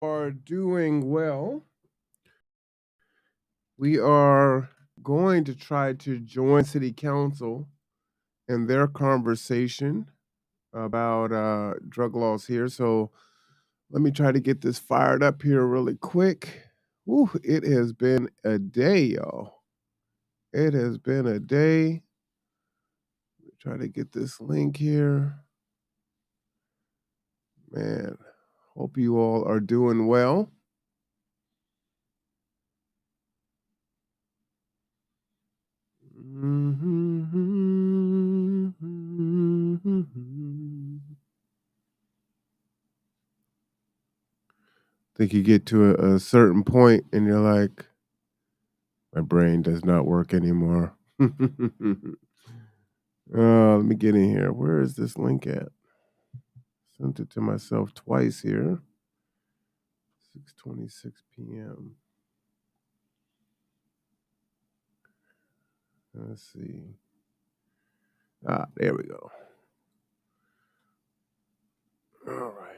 Are doing well. We are going to try to join City Council in their conversation about drug laws here. So let me try to get this fired up here really quick. Whew, it has been a day, y'all. It has been a day. Try to get this link here. Man, hope you all are doing well. Think you get to a certain point and you're like, my brain does not work anymore. Let me get in here. Where is this link at? Sent it to myself twice here. 6:26 p.m. Let's see. There we go. All right.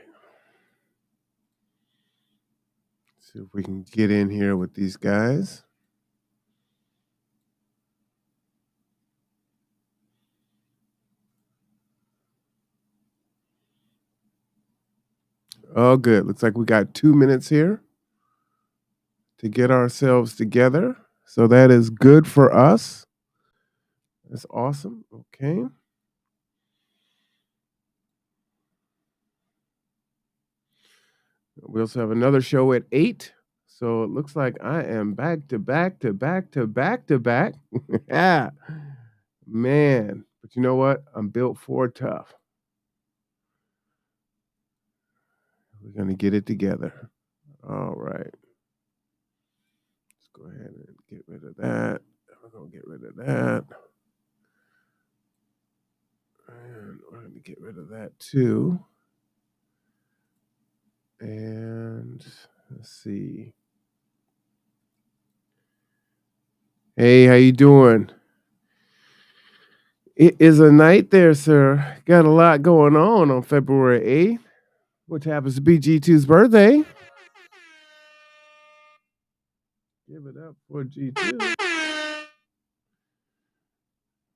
See if we can get in here with these guys. Oh, good. Looks like we got 2 minutes here to get ourselves together. So that is good for us. That's awesome. Okay. We also have another show at 8. So it looks like I am back to back to back to back to back. Yeah. Man. But you know what? I'm built for tough. We're going to get it together. All right. Let's go ahead and get rid of that. We're going to get rid of that. And we're going to get rid of that too. And let's see. Hey, how you doing? It is a night there, sir. Got a lot going on February 8th, which happens to be G2's birthday. Give it up for G2.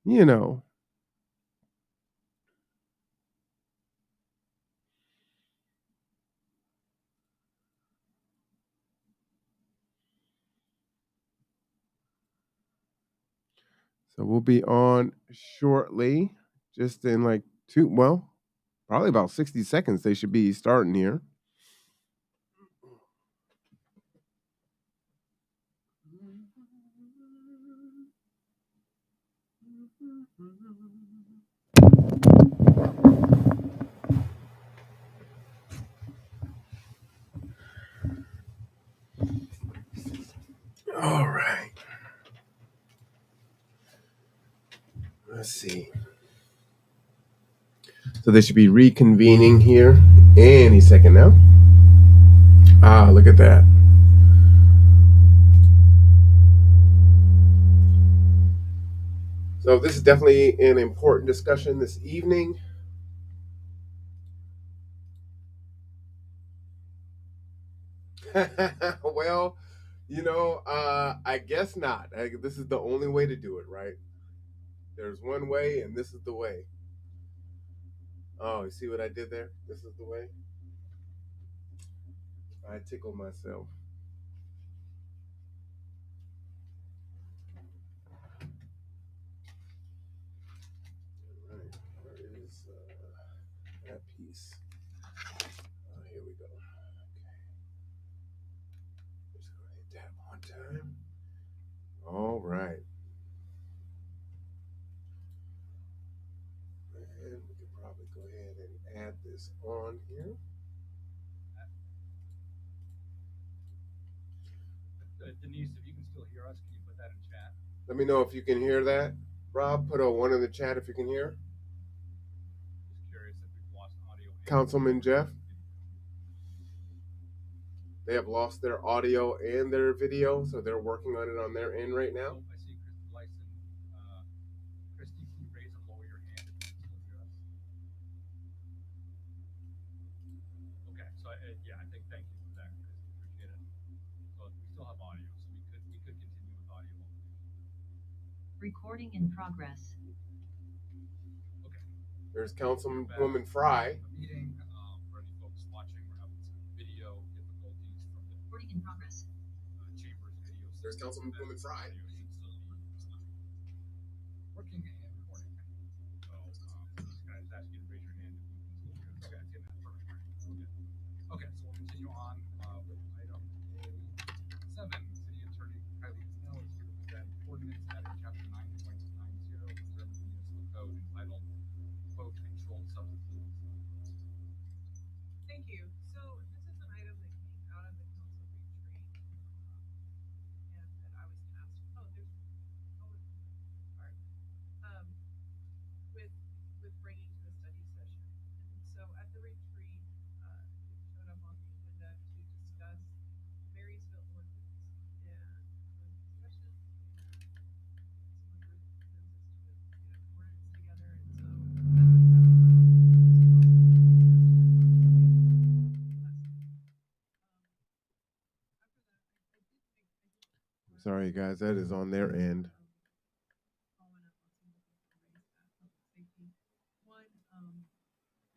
You know. So we'll be on shortly, just in like probably about 60 seconds. They should be starting here. All right. Let's see. So they should be reconvening here any second now. Look at that. So this is definitely an important discussion this evening. Well, I guess not. This is the only way to do it, right? There's one way, and this is the way. Oh, you see what I did there? This is the way. I tickle myself. All right, where is that piece? Here we go. Okay. Just gonna hit that one time. All right. And we could probably go ahead and add this on here. Denise, if you can still hear us, can you put that in chat? Let me know if you can hear that. Rob, put a 1 in the chat if you can hear. Just curious if we've lost audio. Councilman Jeff. They have lost their audio and their video, so they're working on it on their end right now. I see Christy Lyson. Christy, can you raise and lower your hand if you can still hear us? Okay, so yeah, I think thank you for that, Recording in progress. Okay. There's Back. Councilwoman Fry. The meeting, for any folks watching, we're having some video difficulties from the Recording in progress. Chambers video system. There's Councilwoman Fry. Video should still be working and recording. So, guys, ask you to raise your hand if you can still hear us. Okay, I see that. Perfect. Good. Okay, so we'll continue on with item A7. City Attorney Kylie Snell is here to present ordinance adding chapter 9.90 of the Durham Municipal Code entitled Quote Controlled Substances. Thank you. So this is an item that came out of the council retreat, and that I was tasked. Sorry. With bringing to the study session. And so at the retreat, it showed up on the agenda to discuss Marysville ordinance and discussion. Some of the ordinance together, and so as we have Sorry, guys, that is on their end. following up on some of the things you raised at public safety. One,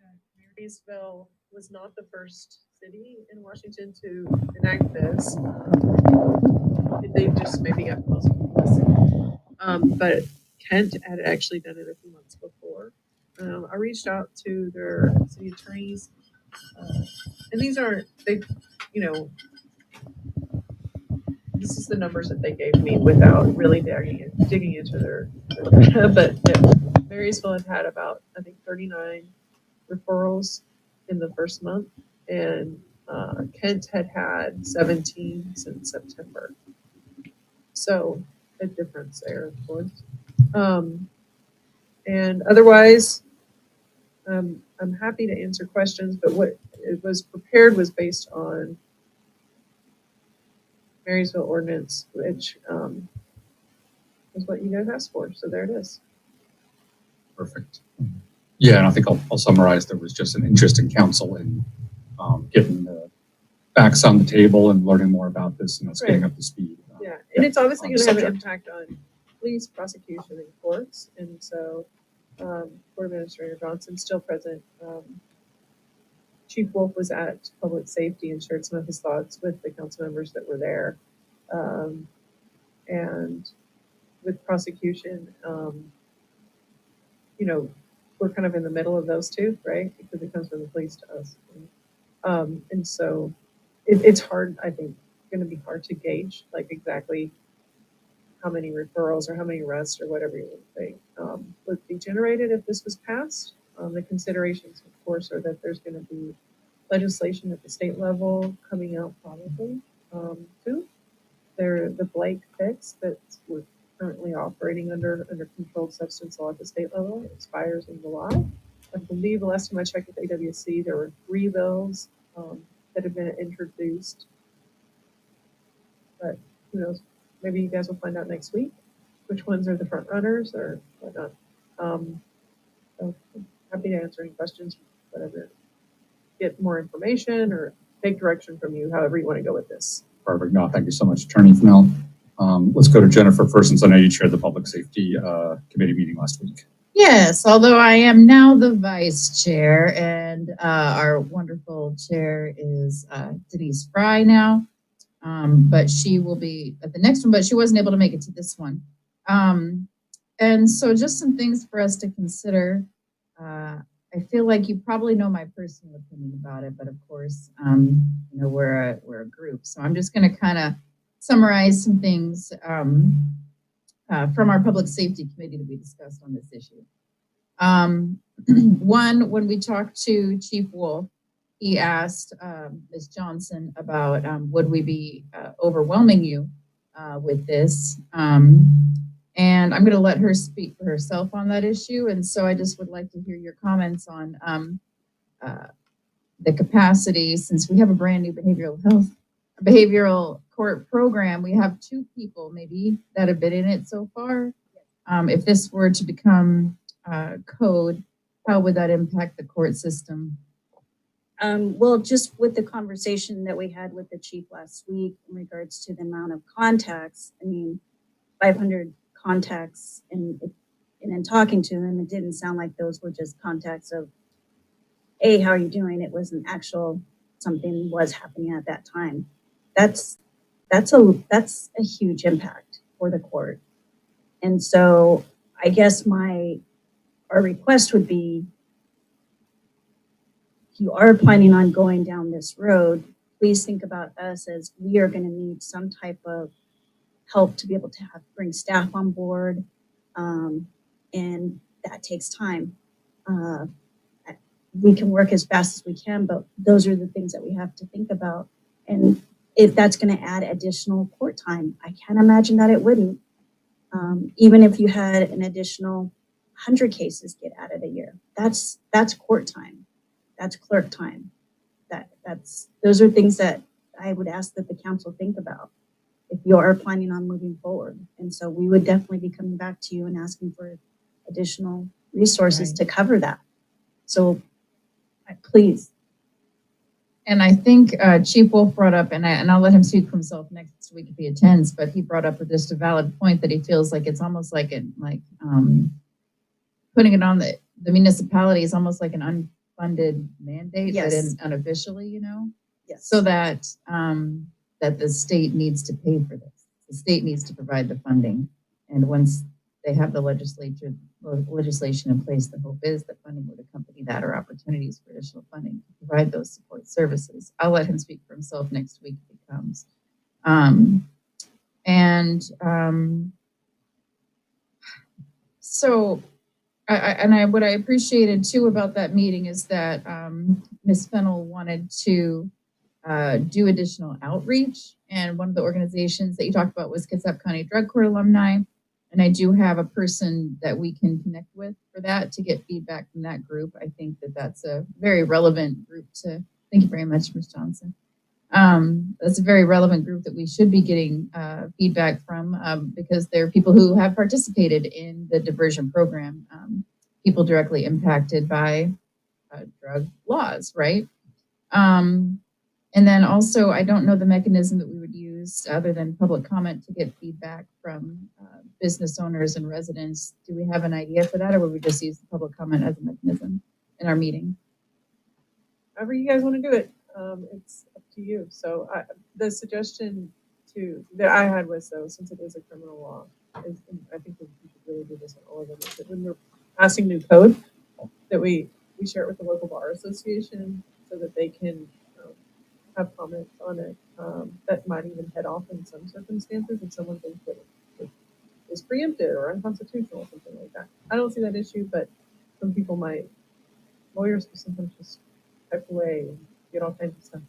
that Marysville was not the first city in Washington to enact this. They just maybe got close to but Kent had actually done it a few months before. I reached out to their city attorneys, and these aren't, they, you know, this is the numbers that they gave me without really digging into their but Marysville had about, I think, 39 referrals in the first month, and Kent had 17 since September. So a difference there, of course. And otherwise, I'm happy to answer questions, but what it was prepared was based on Marysville ordinance, which is what you guys asked for. So there it is. Perfect. Yeah, and I think I'll summarize. There was just an interest in council in getting the facts on the table and learning more about this and us getting up to speed. Yeah, and it's obviously on going the to have an subject. impact on police, prosecution, and courts. And so, Court Administrator Johnson still present. Chief Wolf was at public safety and shared some of his thoughts with the council members that were there. And with prosecution, you know, we're kind of in the middle of those two, right? Because it comes from the police to us. And so it's hard, I think, going to be hard to gauge like exactly how many referrals or how many arrests or whatever you would think would be generated if this was passed. The considerations, of course, are that there's going to be legislation at the state level coming out probably too. The Blake fix that we're currently operating under controlled substance law at the state level expires in July. I believe the last time I checked with AWC, there were 3 bills that have been introduced. But who knows? Maybe you guys will find out next week which ones are the front runners or whatnot. So happy to answer any questions, whatever. Get more information or take direction from you, however you want to go with this. Perfect. No, thank you so much, Attorney Fennell. Let's go to Jennifer first, since I know you chaired the Public Safety Committee meeting last week. Yes, although I am now the vice chair, and our wonderful chair is Denise Fry now, but she will be at the next one, but she wasn't able to make it to this one. And so just some things for us to consider. I feel like you probably know my personal opinion about it, but of course, you know, we're a group. So I'm just going to kind of summarize some things from our Public Safety Committee that we discussed on this issue. One, when we talked to Chief Wolf, he asked Ms. Johnson about would we be overwhelming you with this? And I'm going to let her speak for herself on that issue. And so I just would like to hear your comments on the capacity, since we have a brand new behavioral court program. We have 2 people maybe that have been in it so far. If this were to become code, how would that impact the court system? Well, just with the conversation that we had with the chief last week in regards to the amount of contacts, I mean, 500 contacts and in talking to them, it didn't sound like those were just contacts of, hey, how are you doing? It was an actual, something was happening at that time. That's a huge impact for the court. And so I guess our request would be, if you are planning on going down this road, please think about us as we are going to need some type of help to be able to bring staff on board. And that takes time. We can work as fast as we can, but those are the things that we have to think about. And if that's going to add additional court time, I can't imagine that it wouldn't. Even if you had an additional 100 cases get added a year, that's court time. That's clerk time. Those are things that I would ask that the council think about if you are planning on moving forward. And so we would definitely be coming back to you and asking for additional resources to cover that. So please. And I think Chief Wolf brought up, and I'll let him speak for himself next week if he attends, but he brought up just a valid point that he feels like it's almost like putting it on the municipality is almost like an unfunded mandate, Yes. but unofficially, Yes. so that that the state needs to pay for this. The state needs to provide the funding, and once they have the legislation in place, the hope is that funding would accompany that or opportunities for additional funding to provide those support services. I'll let him speak for himself next week if he comes. So what I appreciated too about that meeting is that Ms. Fennell wanted to do additional outreach. And one of the organizations that you talked about was Kitsap County Drug Court Alumni. And I do have a person that we can connect with for that to get feedback from that group. I think that that's a very relevant group thank you very much, Ms. Johnson. That's a very relevant group that we should be getting feedback from because they're people who have participated in the diversion program, people directly impacted by drug laws, right? And then also, I don't know the mechanism that we would use other than public comment to get feedback from business owners and residents. Do we have an idea for that, or would we just use the public comment as a mechanism in our meeting? However you guys want to do it, it's up to you. So the suggestion that I had was, though, since it is a criminal law, and I think we should really do this on all of them, is that when we're passing new code, that we share it with the local bar association so that they can have comments on it that might even head off in some circumstances if someone thinks that it is preempted or unconstitutional or something like that. I don't see that issue, but some people might. Lawyers sometimes just type away and get all kinds of stuff.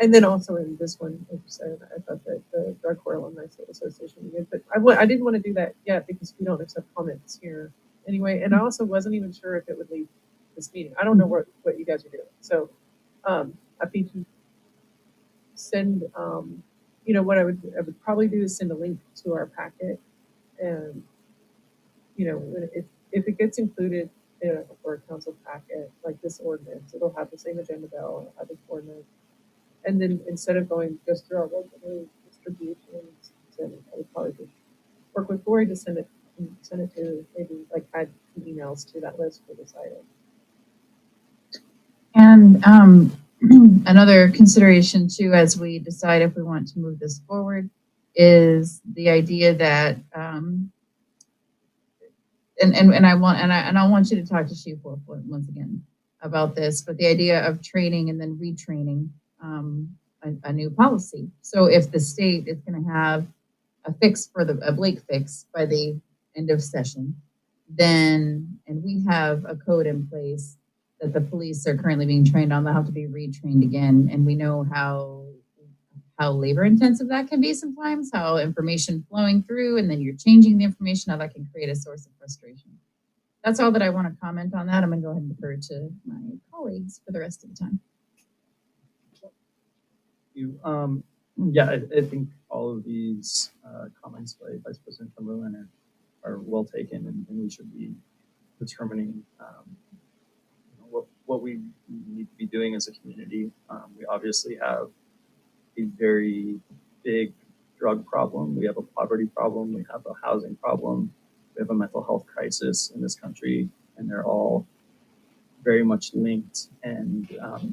And then also in this one, like you said, I thought that the Drug Court Alumni Association was good, but I didn't want to do that yet because we don't accept comments here anyway. And I also wasn't even sure if it would leave this meeting. I don't know what you guys are doing. So I think you send, what I would probably do is send a link to our packet, and if it gets included for a council packet like this ordinance, it'll have the same agenda bell, it'll have this ordinance, and then instead of going just through our regular distributions, then I would probably just work with Lori to send it to maybe like add some emails to that list for this item. And another consideration too, as we decide if we want to move this forward, is the idea that, and I want you to talk to Chief Wolf once again about this, but the idea of training and then retraining a new policy. So if the state is going to have a fix for a Blake fix by the end of session, then, and we have a code in place that the police are currently being trained on, they'll have to be retrained again. And we know how labor intensive that can be sometimes, how information flowing through and then you're changing the information, how that can create a source of frustration. That's all that I want to comment on that. I'm going to go ahead and defer to my colleagues for the rest of the time. I think all of these comments by Vice President Chamberlain are well taken, and we should be determining what we need to be doing as a community. We obviously have a very big drug problem, we have a poverty problem, we have a housing problem, we have a mental health crisis in this country, and they're all very much linked. And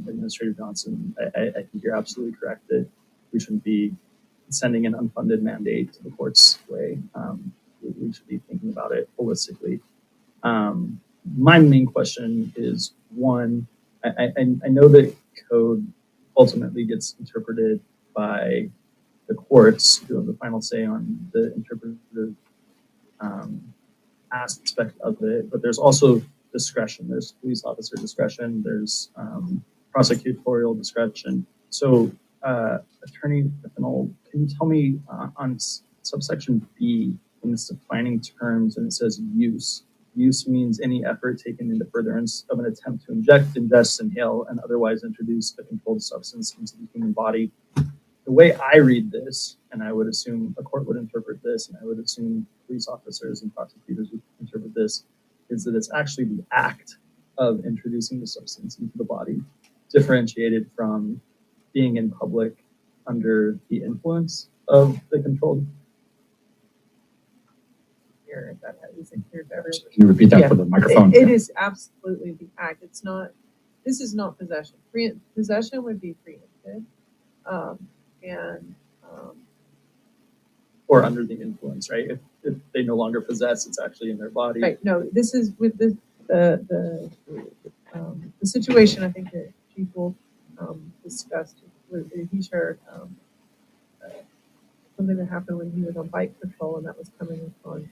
Administrator Johnson, I think you're absolutely correct that we shouldn't be sending an unfunded mandate to the court's way. We should be thinking about it holistically. My main question is one, I know that code ultimately gets interpreted by the courts who have the final say on the interpretive aspect of it, but there's also discretion. There's police officer discretion, there's prosecutorial discretion. So, Attorney Fennell, can you tell me on subsection B, when it's defining terms and it says use, use means any effort taken into furtherance of an attempt to inject, ingest, inhale, and otherwise introduce a controlled substance into the human body. The way I read this, and I would assume a court would interpret this, and I would assume police officers and prosecutors would interpret this, is that it's actually the act of introducing the substance into the body, differentiated from being in public under the influence of the controlled. Here, if that isn't clear to everyone. Can you repeat that Yeah. for the microphone? It is absolutely the act. It's not, this is not possession. Possession would be preempted. And Or under the influence, right? If they no longer possess, it's actually in their body. right, no, this is with the situation I think that Chief Wolf discussed. He shared something that happened when he was on bike patrol, and that was coming upon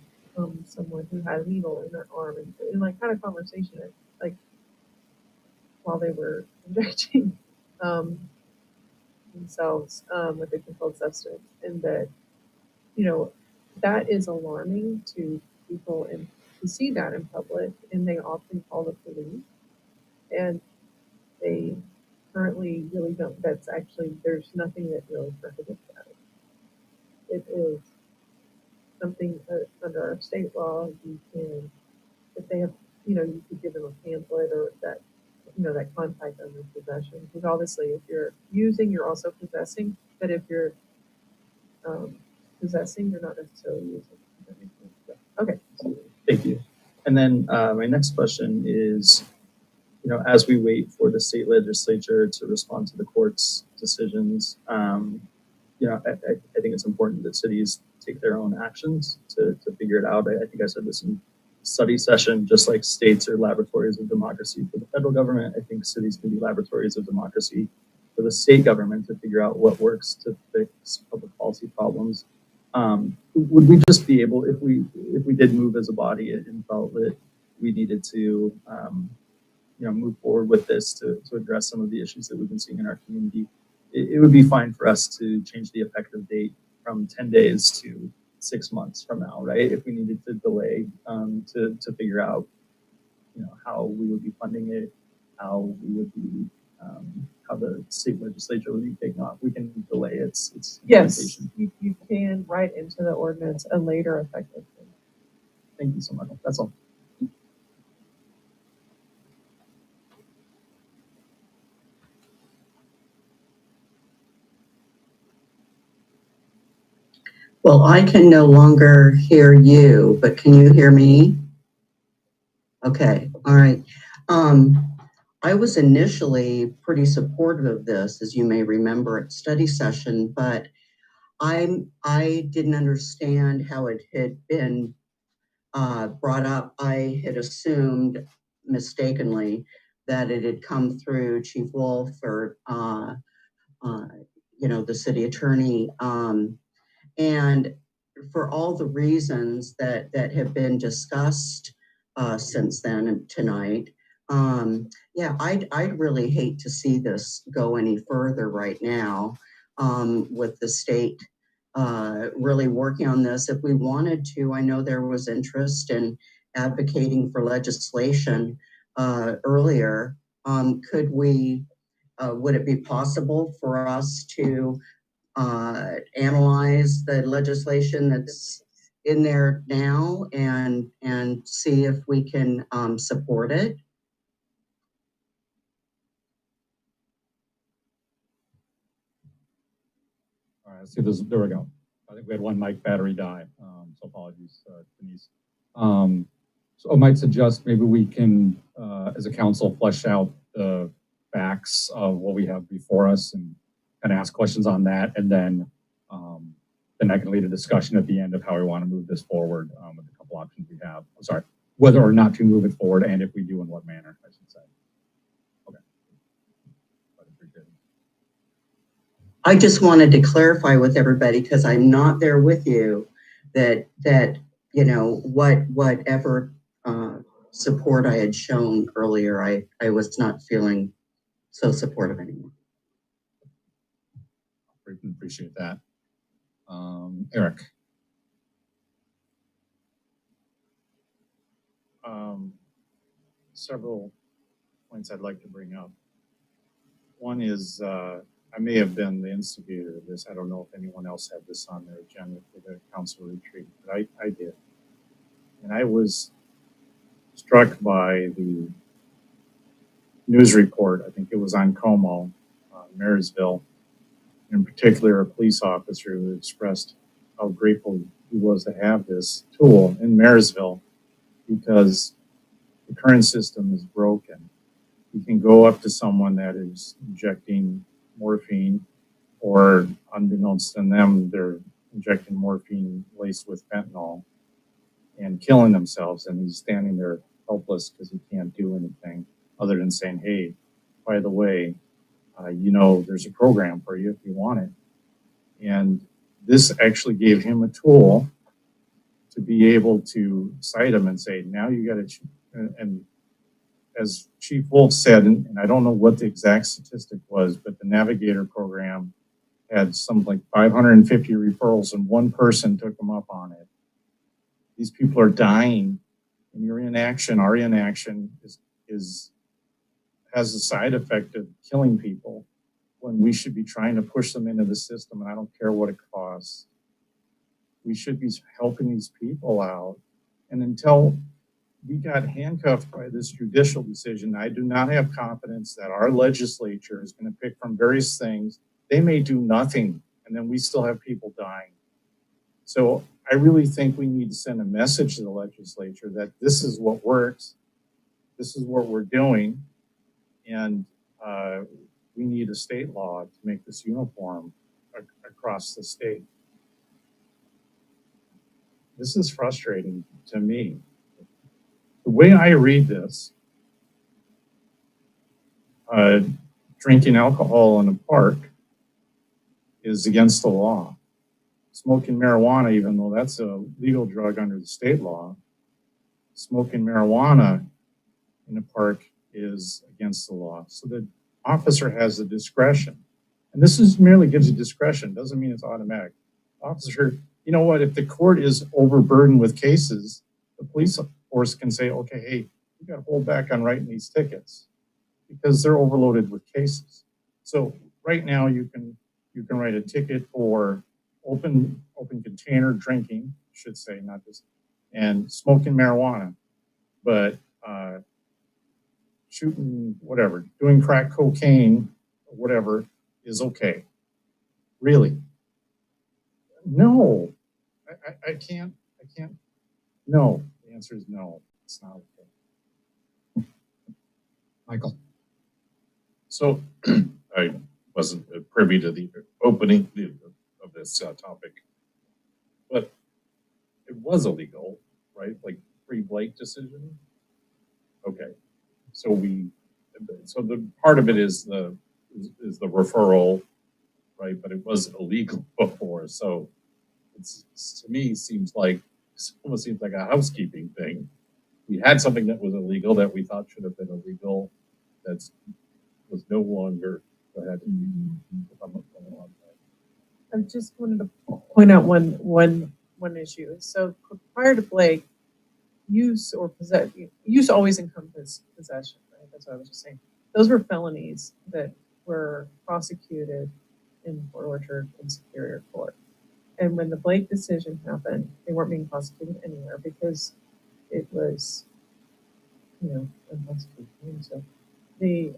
someone who had a needle in their arm, and like had a conversation like while they were injecting themselves with a controlled substance, and that, you know, that is alarming to people and to see that in public, and they often call the police, and they currently really don't. That's actually, there's nothing that really prohibits that. It is something under our state law. You can, if they have, you know, you could give them a pamphlet or that, you know, that contact under possession. Because obviously, if you're using, you're also possessing. But if you're possessing, you're not necessarily using. Does that make sense? Okay. Thank you. And then my next question is, you know, as we wait for the state legislature to respond to the court's decisions, you know, I think it's important that cities take their own actions to figure it out. I think I said this in study session, just like states are laboratories of democracy for the federal government, I think cities can be laboratories of democracy for the state government to figure out what works to fix public policy problems. Would we just be able, if we did move as a body and felt that we needed to, you know, move forward with this to address some of the issues that we've been seeing in our community, it would be fine for us to change the effective date from 10 days to 6 months from now, right? If we needed to delay to figure out, you know, how we would be funding it, how we would be, how the state legislature would be taking off, we can delay its Yes, implementation. you can write into the ordinance a later effective date. Thank you so much. That's all. Well, I can no longer hear you, but can you hear me? Okay, all right. I was initially pretty supportive of this, as you may remember at study session, but I didn't understand how it had been brought up. I had assumed mistakenly that it had come through Chief Wolf or you know, the city attorney. And for all the reasons that have been discussed since then and tonight, yeah, I'd really hate to see this go any further right now with the state really working on this. If we wanted to, I know there was interest in advocating for legislation earlier. Could we, would it be possible for us to analyze the legislation that's in there now and see if we can support it? All right, let's see this. There we go. I think we had one mic battery die, so apologies, Denise. So I might suggest maybe we can, as a council, flesh out the facts of what we have before us and kind of ask questions on that, and then I can lead a discussion at the end of how we want to move this forward with a couple options we have. I'm sorry, whether or not to move it forward, and if we do, in what manner, I should say. Okay. I'd appreciate it. I just wanted to clarify with everybody, because I'm not there with you, that you know, whatever support I had shown earlier, I was not feeling so supportive anymore. Appreciate that. Eric. Several points I'd like to bring up. One is I may have been the instigator of this. I don't know if anyone else had this on their agenda for the council retreat, but I did. And I was struck by the news report. I think it was on Como, Marysville, in particular, a police officer who expressed how grateful he was to have this tool in Marysville because the current system is broken. You can go up to someone that is injecting morphine, or unbeknownst to them, they're injecting morphine laced with fentanyl and killing themselves, and he's standing there helpless because he can't do anything other than saying, hey, by the way, you know, there's a program for you if you want it. And this actually gave him a tool to be able to cite him and say, now you got to, and as Chief Wolf said, and I don't know what the exact statistic was, but the Navigator program had something like 550 referrals and one person took them up on it. These people are dying, and your inaction, our inaction has a side effect of killing people when we should be trying to push them into the system, and I don't care what it costs. We should be helping these people out. And until we got handcuffed by this judicial decision, I do not have confidence that our legislature is going to pick from various things. They may do nothing, and then we still have people dying. So I really think we need to send a message to the legislature that this is what works, this is what we're doing, and we need a state law to make this uniform across the state. This is frustrating to me. The way I read this, drinking alcohol in a park is against the law. Smoking marijuana, even though that's a legal drug under the state law, smoking marijuana in a park is against the law. So the officer has the discretion. And this is merely gives you discretion, doesn't mean it's automatic. Officer, you know what, if the court is overburdened with cases, the police force can say, okay, hey, you got to hold back on writing these tickets because they're overloaded with cases. So right now you can write a ticket for open container drinking, I should say, not just, and smoking marijuana, but shooting whatever, doing crack cocaine, whatever is okay. Really? No, I can't, no. The answer is no, it's not okay. Michael. So I wasn't privy to the opening of this topic, but it was illegal, right? Like pre-Blake decision. Okay, so the part of it is the referral, right? But it was illegal before, so it's to me almost seems like a housekeeping thing. We had something that was illegal that we thought should have been illegal, that was no longer. Go ahead. I just wanted to point out one issue. So prior to Blake, use always encompassed possession, right? That's what I was just saying. Those were felonies that were prosecuted in Port Orchard and Superior Court. And when the Blake decision happened, they weren't being prosecuted anywhere because it was, unconstitutional. So the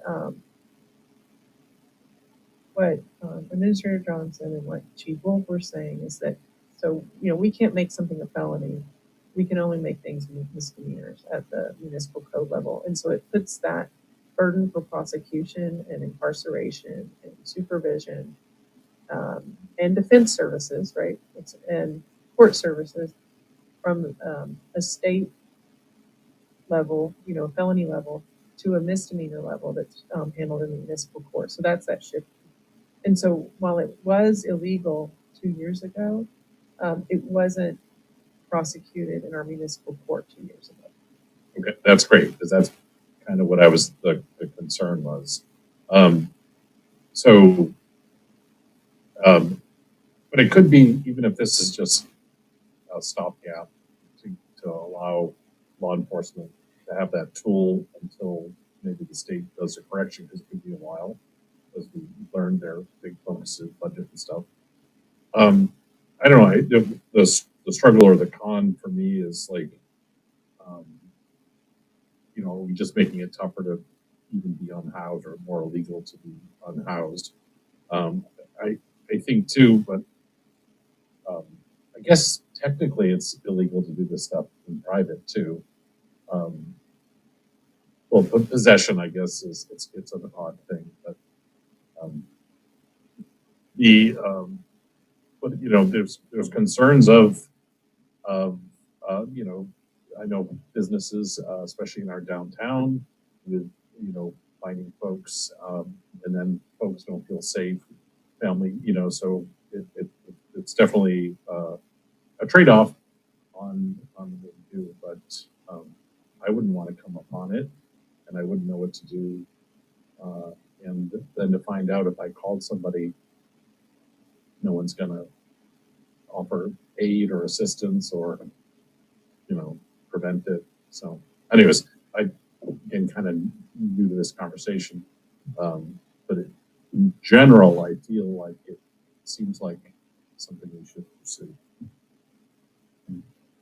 what Administrator Johnson and what Chief Wolf were saying is that So, you know, we can't make something a felony. We can only make things misdemeanors at the municipal code level. And so it puts that burden for prosecution and incarceration and supervision and defense services, right? And court services from a state level, you know, felony level to a misdemeanor level that's handled in the municipal court. So that's that shift. And so while it was illegal 2 years ago, it wasn't prosecuted in our municipal court 2 years ago. Okay, that's great, because that's kind of what the concern was. But it could be, even if this is just a stopgap to allow law enforcement to have that tool until maybe the state does a correction, because it could be a while, as we learned their big focus is budget and stuff. I don't know, the struggle or the con for me is like, you know, are we just making it tougher to even be unhoused or more illegal to be unhoused? I think too, but I guess technically it's illegal to do this stuff in private too. Well, possession, I guess, it's an odd thing, but but you know, there's concerns of you know, I know businesses, especially in our downtown, with, you know, finding folks, and then folks don't feel safe, family, you know, so it's definitely a trade-off on what we do, but I wouldn't want to come upon it, and I wouldn't know what to do, and then to find out if I called somebody, no one's gonna offer aid or assistance or, you know, prevent it. So anyways, I again kind of new to this conversation, but in general, I feel like it seems like something we should pursue.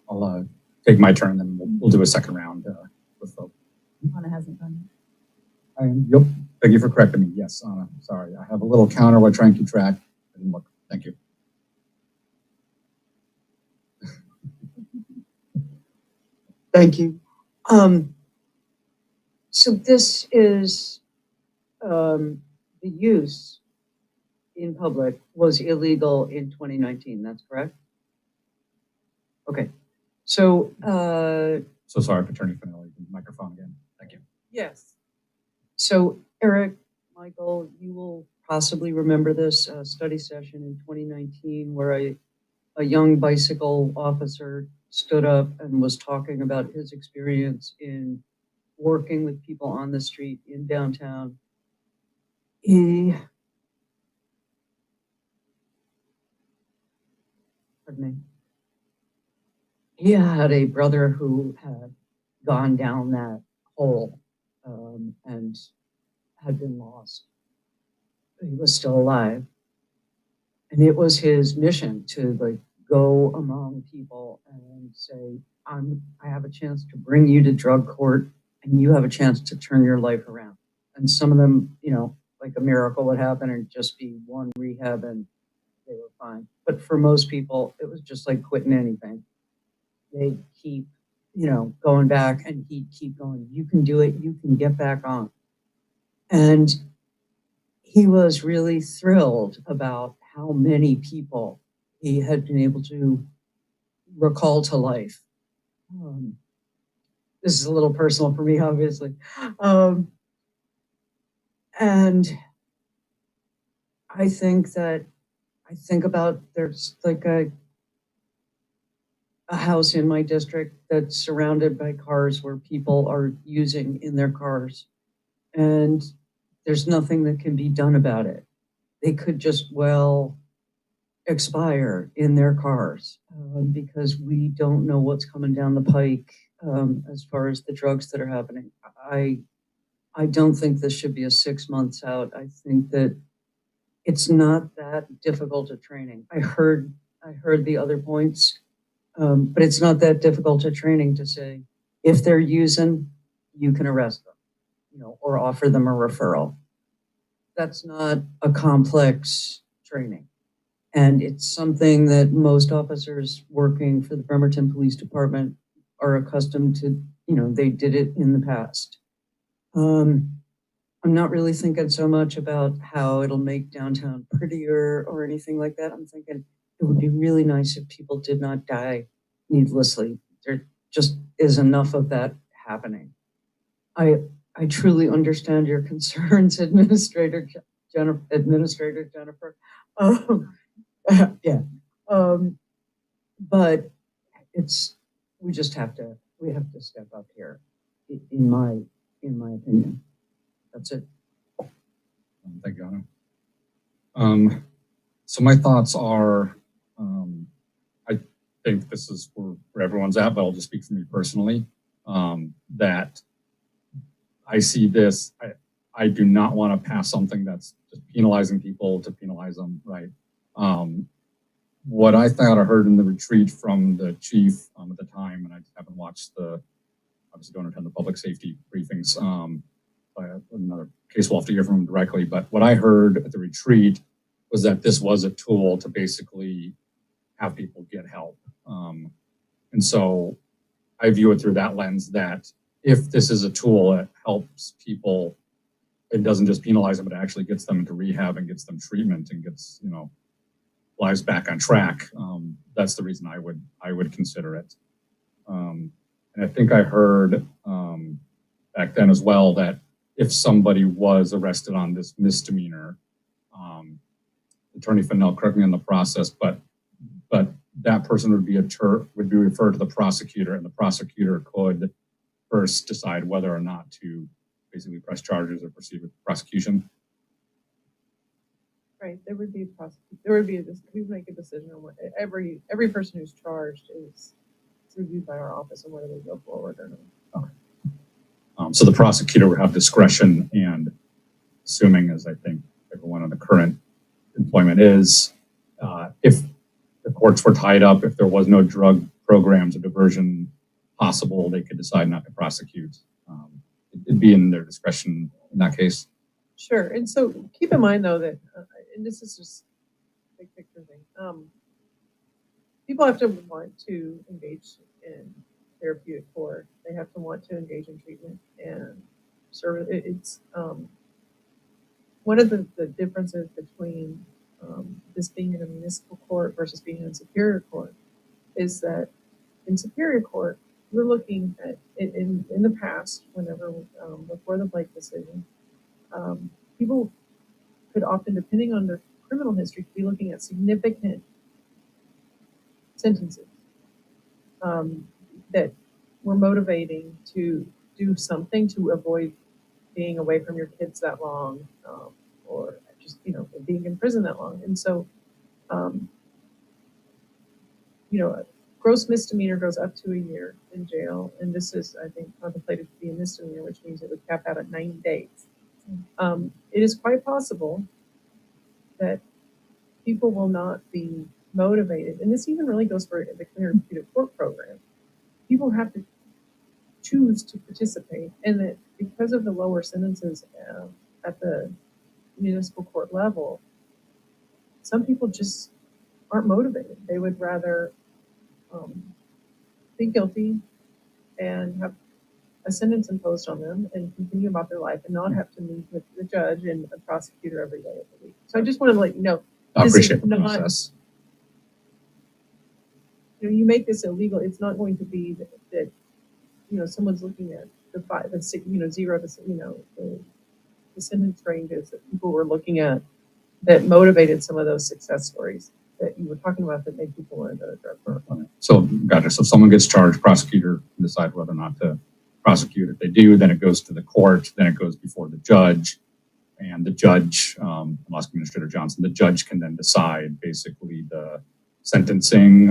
I'll take my turn, then we'll do a second round with folks. Anna hasn't done Yep. Thank you for correcting me. Yes, Anna. Sorry, I have a little counter. We're trying to keep track. I didn't look. Thank you. Thank you. So this is, the use in public was illegal in 2019, that's correct? Okay, so, So sorry, Attorney Finelli, microphone again. Thank you. yes. So Eric, Michael, you will possibly remember this study session in 2019 where a young bicycle officer stood up and was talking about his experience in working with people on the street in downtown. Pardon me. He had a brother who had gone down that hole and had been lost. He was still alive. And it was his mission to like go among people and say, I have a chance to bring you to drug court and you have a chance to turn your life around. And some of them, you know, like a miracle would happen and just be one rehab and they were fine. But for most people, it was just like quitting anything. They keep, you know, going back and he'd keep going. You can do it. You can get back on. And he was really thrilled about how many people he had been able to recall to life. This is a little personal for me, obviously. And I think about there's like a house in my district that's surrounded by cars where people are using in their cars. And there's nothing that can be done about it. They could just expire in their cars because we don't know what's coming down the pike as far as the drugs that are happening. I don't think this should be a 6 months out. I think that it's not that difficult a training. I heard the other points, but it's not that difficult a training to say, if they're using, you can arrest them, you know, or offer them a referral. That's not a complex training. And it's something that most officers working for the Bremerton Police Department are accustomed to, they did it in the past. I'm not really thinking so much about how it'll make downtown prettier or anything like that. I'm thinking it would be really nice if people did not die needlessly. There just is enough of that happening. I truly understand your concerns, Administrator Jennifer. Yeah. But we have to step up here, in my opinion. That's it. Thank you, Anna. So my thoughts are, I think this is where everyone's at, but I'll just speak for me personally, that I see this, I do not want to pass something that's just penalizing people to penalize them, right? What I thought I heard in the retreat from the chief at the time, and I haven't watched obviously don't attend the public safety briefings, by another case we'll have to hear from him directly, but what I heard at the retreat was that this was a tool to basically have people get help. And so I view it through that lens, that if this is a tool that helps people, it doesn't just penalize them, but it actually gets them into rehab and gets them treatment and gets, lives back on track. That's the reason I would consider it. And I think I heard back then as well that if somebody was arrested on this misdemeanor, Attorney Fennell, correct me on the process, but that person would be referred to the prosecutor, and the prosecutor could first decide whether or not to basically press charges or proceed with prosecution. Right, there would be we make a decision on what, every person who's charged is reviewed by our office on whether they go forward or not. Okay. So the prosecutor would have discretion, and assuming, as I think everyone on the current employment is, if the courts were tied up, if there was no drug programs or diversion possible, they could decide not to prosecute. It'd be in their discretion in that case. Sure, and so keep in mind though that, and this is just a big picture thing, people have to want to engage in therapeutic court. They have to want to engage in treatment and serve. It's one of the differences between this being in a municipal court versus being in superior court is that in superior court, we're looking at, in the past, whenever, before the Blake decision, people could often, depending on their criminal history, be looking at significant sentences that were motivating to do something to avoid being away from your kids that long, or just, being in prison that long. And so, a gross misdemeanor goes up to a year in jail. And this is, I think, contemplated to be a misdemeanor, which means it would cap out at 90 days. It is quite possible that people will not be motivated. And this even really goes for the therapeutic court program. People have to choose to participate, and that because of the lower sentences at the municipal court level, some people just aren't motivated. They would rather be guilty and have a sentence imposed on them and continue about their life and not have to meet with the judge and a prosecutor every day of the week. So I just wanted to let you know, I this appreciate is the not, process. you make this illegal. It's not going to be that someone's looking at the 5 and 6, 0 to, the sentence ranges that people were looking at that motivated some of those success stories that you were talking about that made people want to go to drug court. So, gotcha. So if someone gets charged, prosecutor can decide whether or not to prosecute. If they do, then it goes to the court, then it goes before the judge, and the judge, I'm asking Administrator Johnson, the judge can then decide basically the sentencing.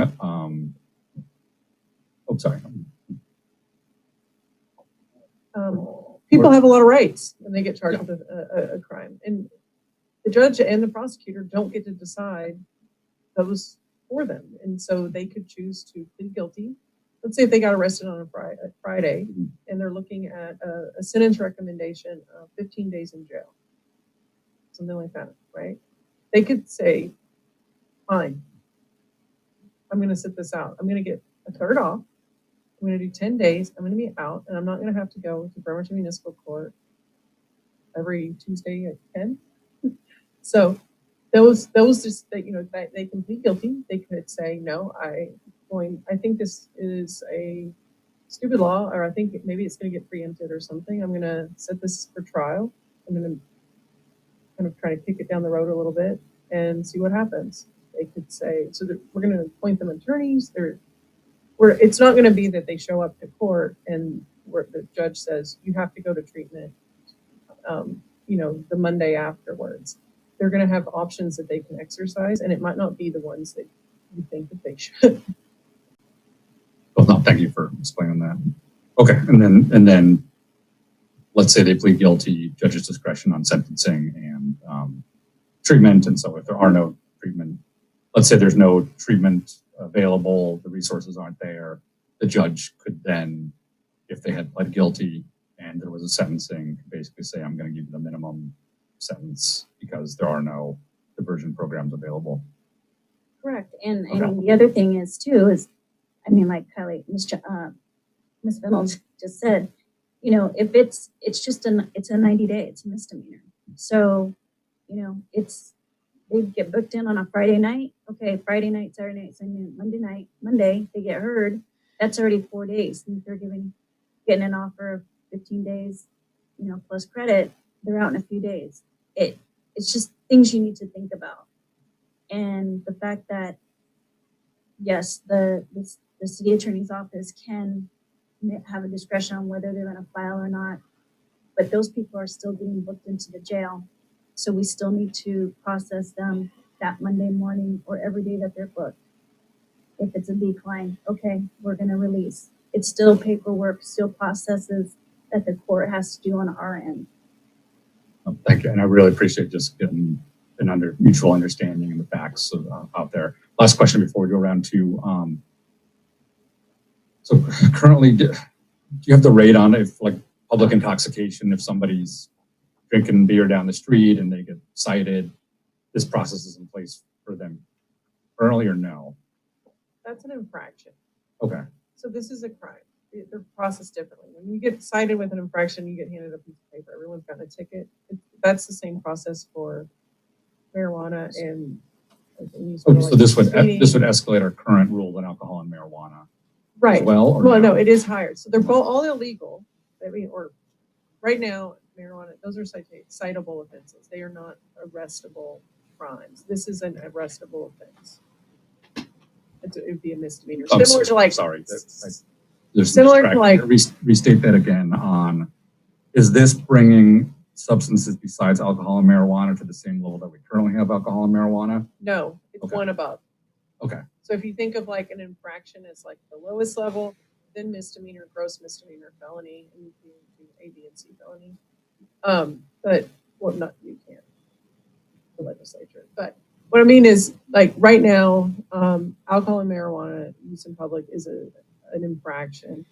People have a lot of rights when they get charged with a crime, and the judge and the prosecutor don't get to decide those for them, and so they could choose to plead guilty. Let's say if they got arrested on a Friday, and they're looking at a sentence recommendation of 15 days in jail, something like that, right? They could say, fine. I'm gonna sit this out. I'm gonna get a third off. I'm gonna do 10 days. I'm gonna be out, and I'm not gonna have to go to Bremerton Municipal Court every Tuesday at 10. So those just that, you know, that they can plead guilty. They could say, no, I think this is a stupid law, or I think maybe it's gonna get preempted or something. I'm gonna set this for trial. I'm gonna kind of try to kick it down the road a little bit and see what happens. They could say, so that we're gonna appoint them attorneys. It's not gonna be that they show up to court and where the judge says, you have to go to treatment, you know, the Monday afterwards. They're going to have options that they can exercise, and it might not be the ones that you think that they should. Well, no, thank you for explaining that. Okay, and then let's say they plead guilty, judge's discretion on sentencing and treatment. And so if there are no treatment, let's say there's no treatment available, the resources aren't there, the judge could then, if they had pled guilty and there was a sentencing, basically say, I'm going to give you the minimum sentence because there are no diversion programs available. Correct. And Okay. I mean, the other thing is too, is, I mean, like Kylie, Ms. Reynolds just said, you know, if it's just it's a 90 day, it's a misdemeanor. So, you know, they get booked in on a Friday night. Okay, Friday night, Saturday night, Sunday, Monday night, Monday, they get heard. That's already 4 days. And if they're getting an offer of 15 days, you know, plus credit, they're out in a few days. It's just things you need to think about. And the fact that, yes, the city attorney's office can have a discretion on whether they're going to file or not, but those people are still getting booked into the jail. So we still need to process them that Monday morning or every day that they're booked. If it's a decline, okay, we're going to release. It's still paperwork, still processes that the court has to do on our end. Thank you. And I really appreciate just getting an mutual understanding and the facts out there. Last question before we go around to, so currently, do you have the rate on if like public intoxication, if somebody's drinking beer down the street and they get cited, this process is in place for them currently or no? That's an infraction. Okay. So this is a crime. They're processed differently. When you get cited with an infraction, you get handed a piece of paper. Everyone's gotten a ticket. That's the same process for marijuana and. So this would escalate our current rule on alcohol and marijuana. Right. As well. Or Well, no, it is higher. So they're both all illegal. I mean, or right now, marijuana, those are citable offenses. They are not arrestable crimes. This is an arrestable offense. It would be a misdemeanor. I'm Similar to like. Sorry. Similar to like. Restate that again on, is this bringing substances besides alcohol and marijuana to the same level that we currently have alcohol and marijuana? No, it's Okay. one above. Okay. So if you think of like an infraction as like the lowest level, then misdemeanor, gross misdemeanor, felony, and you can do A, B, and C felony. But well, not you can't, the legislature. But what I mean is, like right now, alcohol and marijuana use in public is an infraction.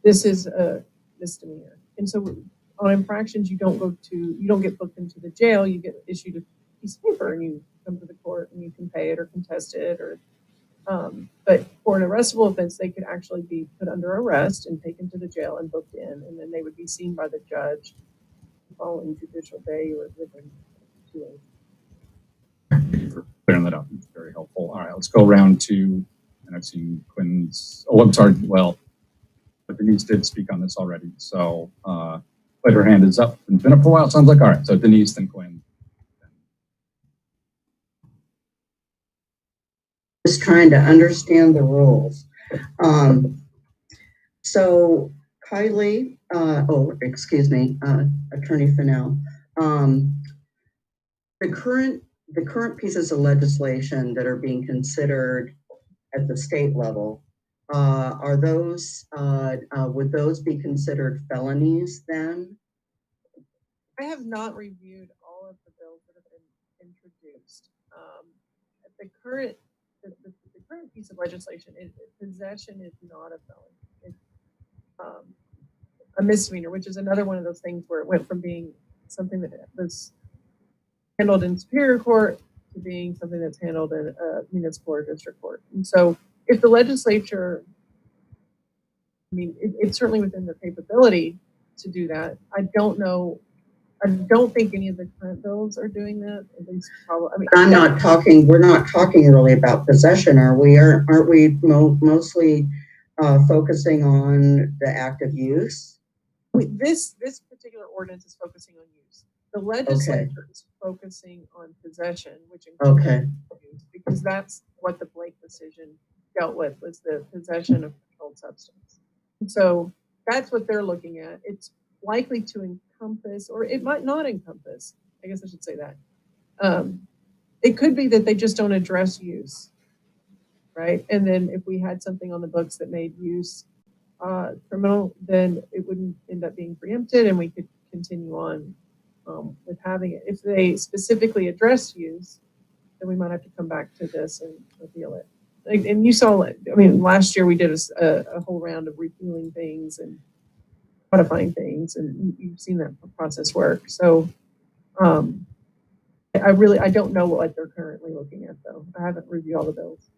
This is a misdemeanor, and so on infractions, you don't get booked into the jail. You get issued a piece of paper, and you come to the court, and you can pay it or contest it, or. But for an arrestable offense, they could actually be put under arrest and taken to the jail and booked in, and then they would be seen by the judge the following judicial day or within 2 days. Thank you for clearing that up. It's very helpful. All right, let's go around to, and I've seen Quinn's, oh, I'm sorry, well, but Denise did speak on this already. So, but her hand is up. It's been up for a while, sounds like. All right, so Denise, then Quinn. Just trying to understand the rules. So Kylie, Attorney Fennell, the current pieces of legislation that are being considered at the state level, are those, would those be considered felonies then? I have not reviewed all of the bills that have been introduced. The current piece of legislation, possession is not a felony. It's a misdemeanor, which is another one of those things where it went from being something that was handled in Superior Court to being something that's handled in a municipal or district court. And so if the legislature, I mean, it's certainly within their capability to do that. I don't think any of the current bills are doing that, at least probably. I mean, we're not talking really about possession, are we? Aren't we mostly focusing on the active use? This particular ordinance is focusing on use. The legislature is focusing on possession, which includes use, because that's what the Blake decision dealt with, was the possession of controlled substance. And so that's what they're looking at. It's likely to encompass, or it might not encompass, I guess I should say that. It could be that they just don't address use, right? And then if we had something on the books that made use criminal, then it wouldn't end up being preempted and we could continue on with having it. If they specifically address use, then we might have to come back to this and repeal it. And you saw, I mean, last year we did a whole round of repealing things and modifying things, and you've seen that process work. So I don't know what they're currently looking at, though. I haven't reviewed all the bills.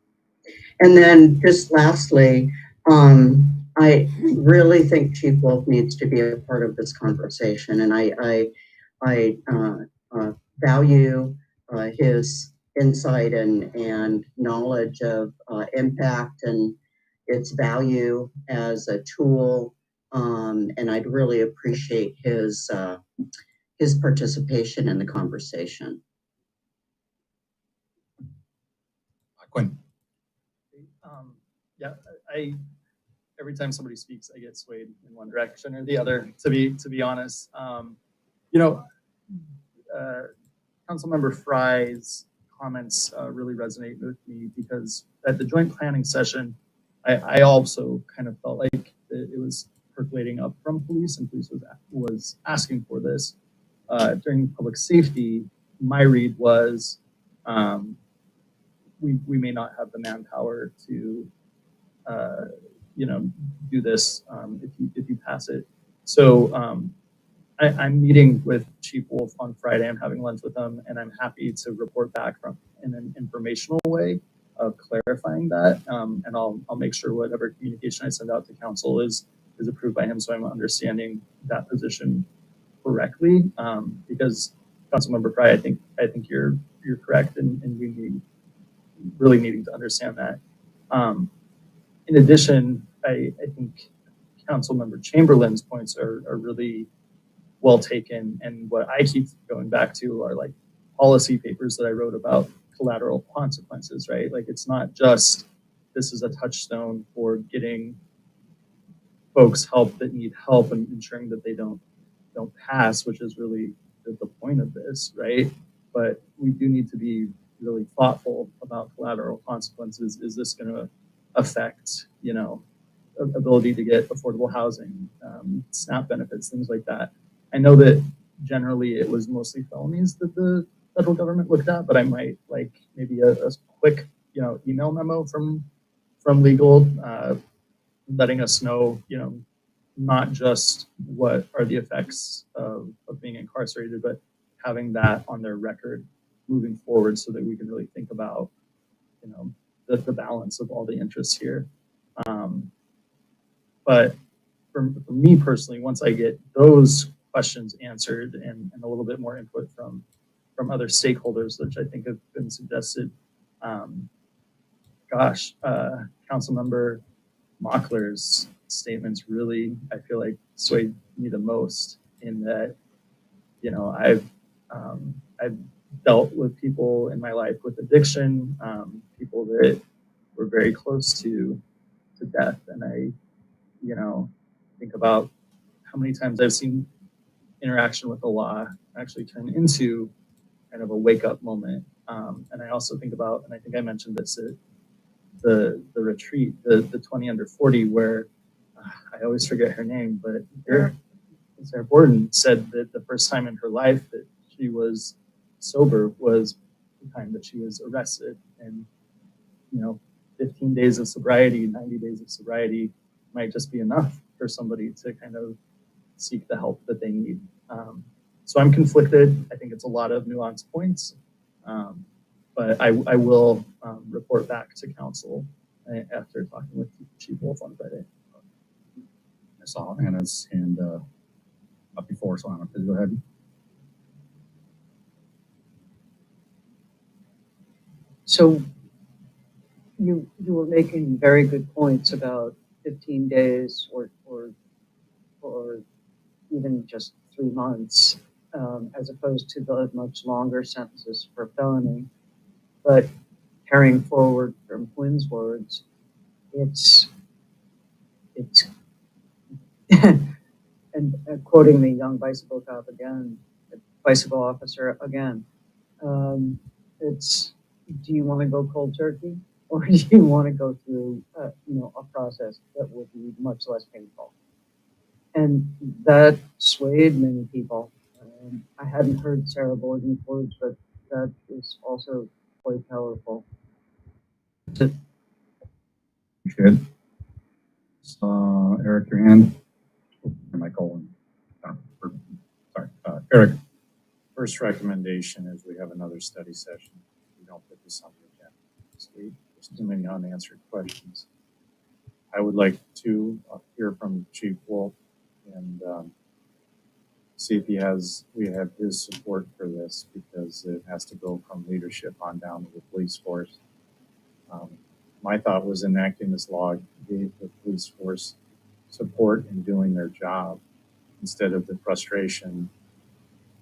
And then just lastly, I really think Chief Wolf needs to be a part of this conversation, and I value his insight and knowledge of impact and its value as a tool, and I'd really appreciate his participation in the conversation. Quinn. Yeah, every time somebody speaks, I get swayed in one direction or the other, to be honest. Councilmember Fry's comments really resonate with me, because at the joint planning session, I also kind of felt like it was percolating up from police, and police was asking for this. During public safety, my read was we may not have the manpower to do this if you pass it. So I'm meeting with Chief Wolf on Friday. I'm having lunch with him, and I'm happy to report back in an informational way of clarifying that. And I'll make sure whatever communication I send out to council is approved by him, so I'm understanding that position correctly. Because Councilmember Fry, I think you're correct, and we really needing to understand that. In addition, I think Councilmember Chamberlain's points are really well taken, and what I keep going back to are like policy papers that I wrote about collateral consequences, right? Like, it's not just this is a touchstone for getting folks help that need help and ensuring that they don't pass, which is really the point of this, right? But we do need to be really thoughtful about collateral consequences. Is this going to affect, ability to get affordable housing, SNAP benefits, things like that? I know that generally it was mostly felonies that the federal government looked at, but I might like maybe a quick, email memo from legal, letting us know, not just what are the effects of being incarcerated, but having that on their record moving forward, so that we can really think about, the balance of all the interests here. But for me personally, once I get those questions answered and a little bit more input from other stakeholders, which I think have been suggested, Councilmember Mockler's statements really, I feel like, swayed me the most, in that, I've dealt with people in my life with addiction, people that were very close to death, and I think about how many times I've seen interaction with the law actually turn into kind of a wake-up moment. And I also think about, and I think I mentioned this at the retreat, the 20 under 40, where I always forget her name, but Sarah Borden said that the first time in her life that she was sober was the time that she was arrested. And 15 days of sobriety, 90 days of sobriety might just be enough for somebody to kind of seek the help that they need. So I'm conflicted. I think it's a lot of nuanced points. but I will report back to council after talking with Chief Wolf on Friday. I saw Anna's hand up before, so Anna, please go ahead. So you were making very good points about 15 days or even just 3 months, as opposed to the much longer sentences for felony. But carrying forward from Quinn's words, it's and quoting the young bicycle cop again, bicycle officer again, it's, do you want to go cold turkey, or do you want to go through a process that would be much less painful? And that swayed many people. I hadn't heard Sarah Borden's words, but that is also quite powerful. Appreciate it. Eric, your hand. Michael. Sorry, Eric. First recommendation is we have another study session. We don't put this on the agenda this week. There's too many unanswered questions. I would like to hear from Chief Wolf and see if we have his support for this, because it has to go from leadership on down to the police force. My thought was enacting this law gave the police force support in doing their job instead of the frustration,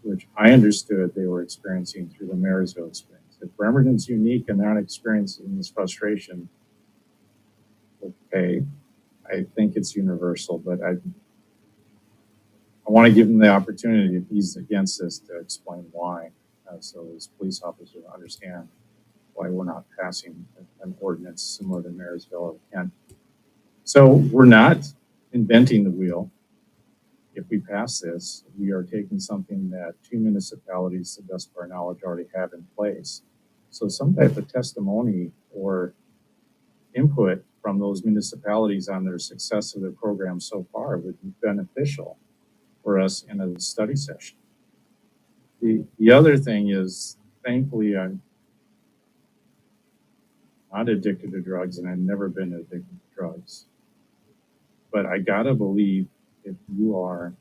which I understood they were experiencing through the Marysville experience. If Bremerton's unique and they're not experiencing this frustration, okay, I think it's universal, but I want to give him the opportunity, if he's against this, to explain why, so his police officers understand why we're not passing an ordinance similar to Marysville or Kent. So we're not inventing the wheel. If we pass this, we are taking something that 2 municipalities, to the best of our knowledge, already have in place. So some type of testimony or input from those municipalities on their success of their program so far would be beneficial for us in a study session. The other thing is, thankfully, I'm not addicted to drugs, and I've never been addicted to drugs. But I gotta believe, if you are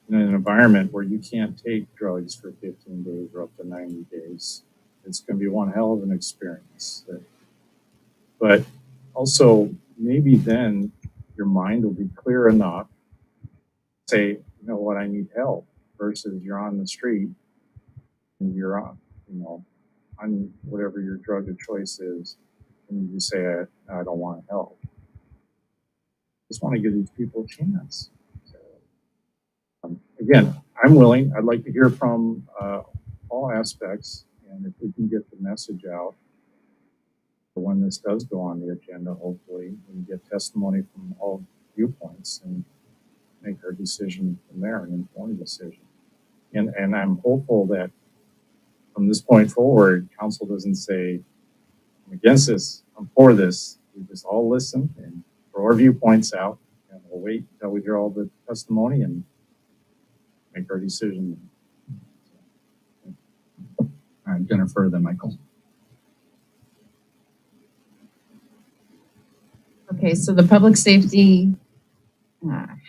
in an environment where you can't take drugs for 15 days or up to 90 days, it's going to be one hell of an experience. But also, maybe then your mind will be clear enough to say, you know what, I need help, versus you're on the street and you're on, on whatever your drug of choice is, and you say, I don't want help. Just want to give these people a chance. Again, I'm willing. I'd like to hear from all aspects, and if we can get the message out for when this does go on the agenda, hopefully we can get testimony from all viewpoints and make our decision from there, an informed decision. And I'm hopeful that from this point forward, council doesn't say, I'm against this, I'm for this. We just all listen and throw our viewpoints out, and we'll wait until we hear all the testimony and make our decision. All right, Jennifer, then Michael. Okay, so the public safety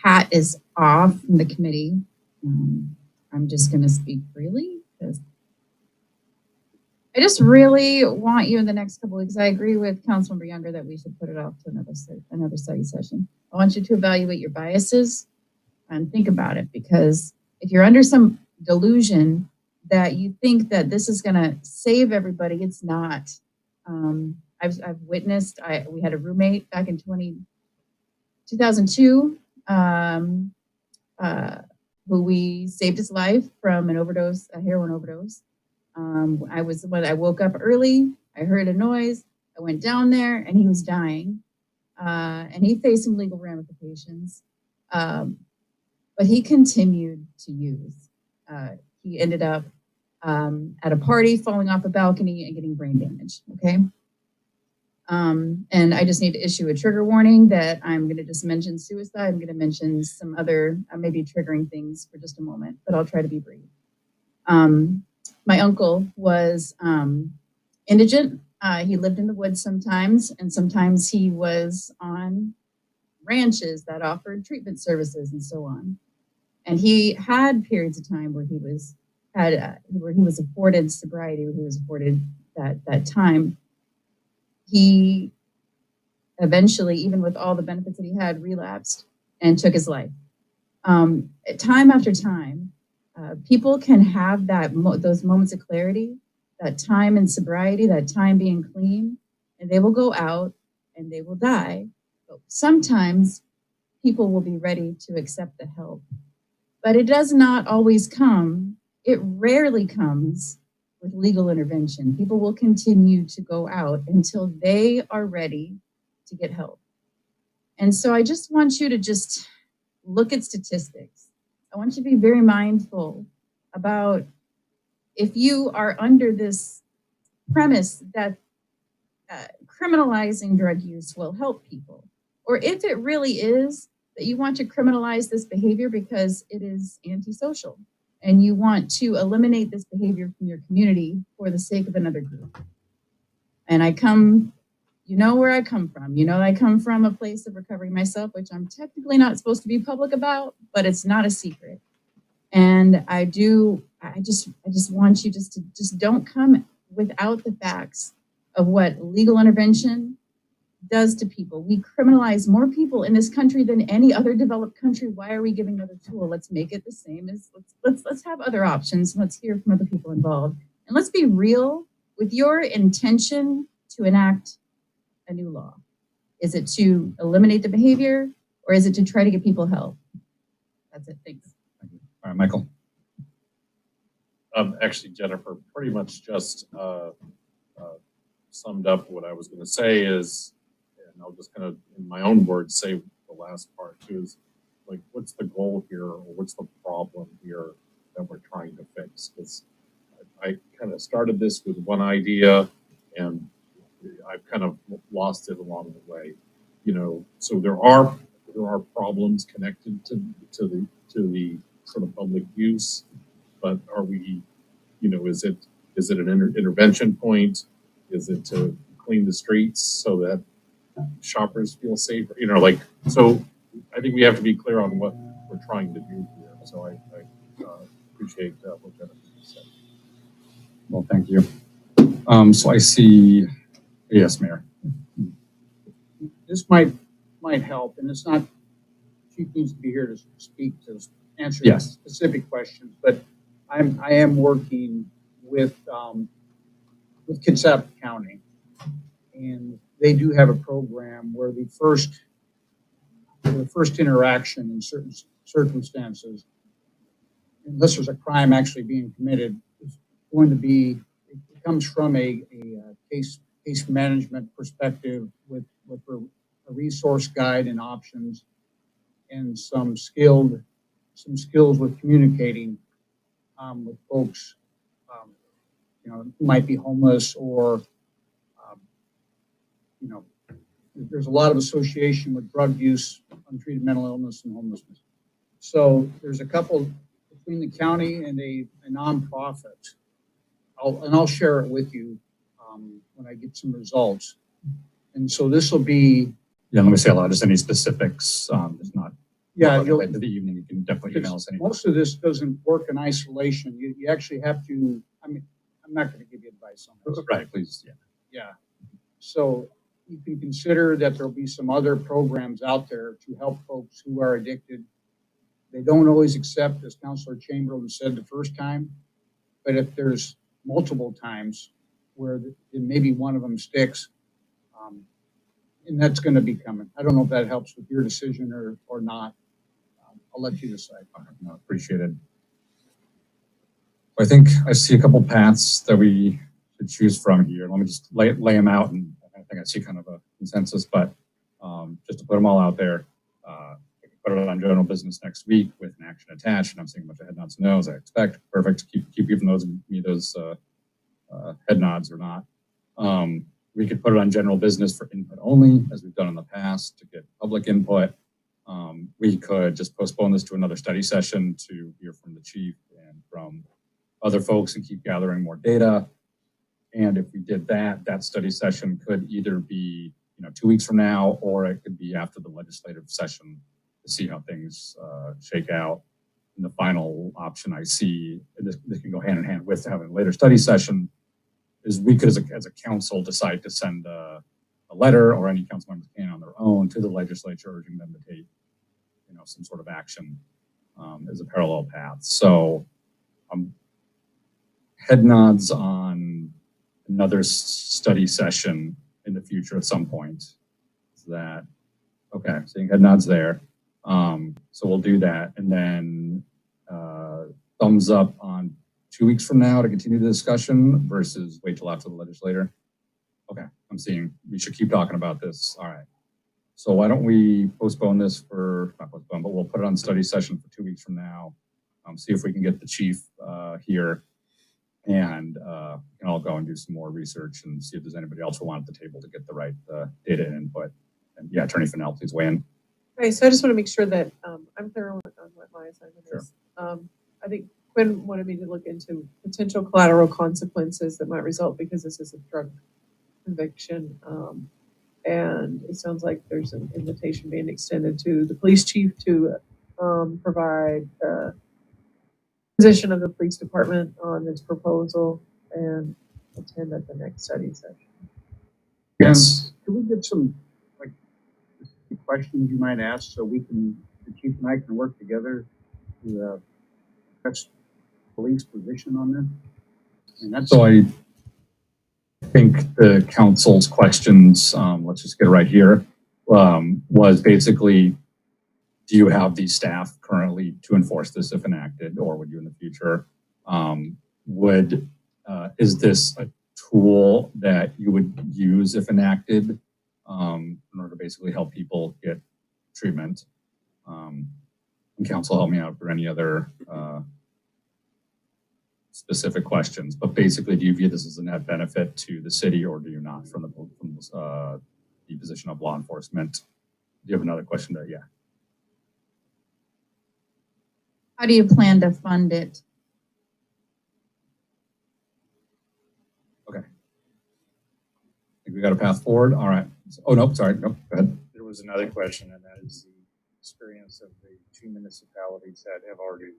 hat is off from the committee. I'm just going to speak freely because I just really want you in the next couple weeks. I agree with Councilmember Younger that we should put it off to another study session. I want you to evaluate your biases and think about it, because if you're under some delusion that you think that this is going to save everybody, it's not. I've witnessed, we had a roommate back in 2002 who we saved his life from an overdose, a heroin overdose. When I woke up early, I heard a noise, I went down there and he was dying. And he faced some legal ramifications. But he continued to use. He ended up at a party, falling off a balcony and getting brain damage, okay? And I just need to issue a trigger warning that I'm gonna just mention suicide. I'm gonna mention some other maybe triggering things for just a moment, but I'll try to be brief. my uncle was indigent. He lived in the woods sometimes, and sometimes he was on ranches that offered treatment services and so on. And he had periods of time where he was afforded sobriety, where he was afforded that time. He eventually, even with all the benefits that he had, relapsed and took his life. Time after time, people can have those moments of clarity, that time in sobriety, that time being clean, and they will go out and they will die. But sometimes people will be ready to accept the help. But it does not always come. It rarely comes with legal intervention. People will continue to go out until they are ready to get help. And so I just want you to just look at statistics. I want you to be very mindful about if you are under this premise that criminalizing drug use will help people, or if it really is that you want to criminalize this behavior because it is antisocial and you want to eliminate this behavior from your community for the sake of another group. And you know where I come from. You know, I come from a place of recovery myself, which I'm technically not supposed to be public about, but it's not a secret. And I just want you just don't come without the facts of what legal intervention does to people. We criminalize more people in this country than any other developed country. Why are we giving another tool? Let's make it the same as let's have other options. Let's hear from other people involved. And let's be real with your intention to enact a new law. Is it to eliminate the behavior or is it to try to get people help? That's it. Thanks. Thank you. All right, Michael. Actually, Jennifer pretty much just summed up what I was going to say is, and I was just going to, in my own words, say the last part too is like, what's the goal here, or what's the problem here that we're trying to fix? Because I kind of started this with one idea, and I've kind of lost it along the way. You know, so there are problems connected to the sort of public use, but are we, you know, is it an intervention point? Is it to clean the streets so that shoppers feel safer? You know, like, so I think we have to be clear on what we're trying to do here. So I appreciate what Jennifer said. Well, thank you. So I see, yes, Mayor. This might help, and it's not, Chief needs to be here to speak to answer Yes. specific questions, but I am working with Kitsap County, and they do have a program where the first interaction in certain circumstances, unless there's a crime actually being committed, is going to be, it comes from a case management perspective with a resource guide and options and some skills with communicating with folks, you know, who might be homeless or, you know, there's a lot of association with drug use, untreated mental illness, and homelessness. So there's a couple between the county and a nonprofit. I'll share it with you when I get some results. And so this will be. Yeah, let me say aloud, just any specifics, it's not. Yeah, At the end, you can definitely email us anything. Most of this doesn't work in isolation. You actually have to, I mean, I'm not going to give you advice on this. Right, please, yeah. Yeah. So you can consider that there'll be some other programs out there to help folks who are addicted. They don't always accept, as Councilor Chamberlain said the first time, but if there's multiple times where maybe one of them sticks, and that's going to be coming. I don't know if that helps with your decision or not. I'll let you decide. No, appreciate it. I think I see a couple paths that we should choose from here. Let me just lay them out, and I think I see kind of a consensus, but just to put them all out there, we can put it on general business next week with an action attached, and I'm seeing a bunch of head nods and no's, I expect. Perfect. Keep giving those head nods or not. We could put it on general business for input only, as we've done in the past, to get public input. We could just postpone this to another study session to hear from the chief and from other folks and keep gathering more data. And if we did that, that study session could either be, 2 weeks from now, or it could be after the legislative session to see how things shake out. And the final option I see, and this can go hand in hand with having a later study session, is we could, as a council, decide to send a letter, or any council members can on their own, to the legislature urging them to take, some sort of action as a parallel path. So head nods on another study session in the future at some point. Is that okay? Seeing head nods there. So we'll do that, and then thumbs up on 2 weeks from now to continue the discussion versus wait till after the legislature. Okay, I'm seeing we should keep talking about this. All right. So why don't we postpone this for, not postpone, but we'll put it on study session for 2 weeks from now. See if we can get the chief here, and we can all go and do some more research and see if there's anybody else who wants at the table to get the right data and input. And yeah, Attorney Fennell, please weigh in. Okay, so I just want to make sure that I'm clear on what my assignment is. I think Quinn wanted me to look into potential collateral consequences that might result because this is a drug conviction. And it sounds like there's an invitation being extended to the police chief to provide the position of the police department on this proposal and attend at the next study session. Yes. Can we get some, questions you might ask so the chief and I can work together to touch police position on this? And that's So I think the council's questions, let's just get it right here, was basically, do you have the staff currently to enforce this if enacted, or would you in the future? Is this a tool that you would use if enacted in order to basically help people get treatment? And council, help me out for any other specific questions, but basically, do you view this as a net benefit to the city, or do you not, from the position of law enforcement? Do you have another question there? Yeah. How do you plan to fund it? Okay. I think we got a path forward. All right. Oh, nope. Sorry. Nope. Go ahead. There was another question, and that is the experience of the 2 municipalities that have already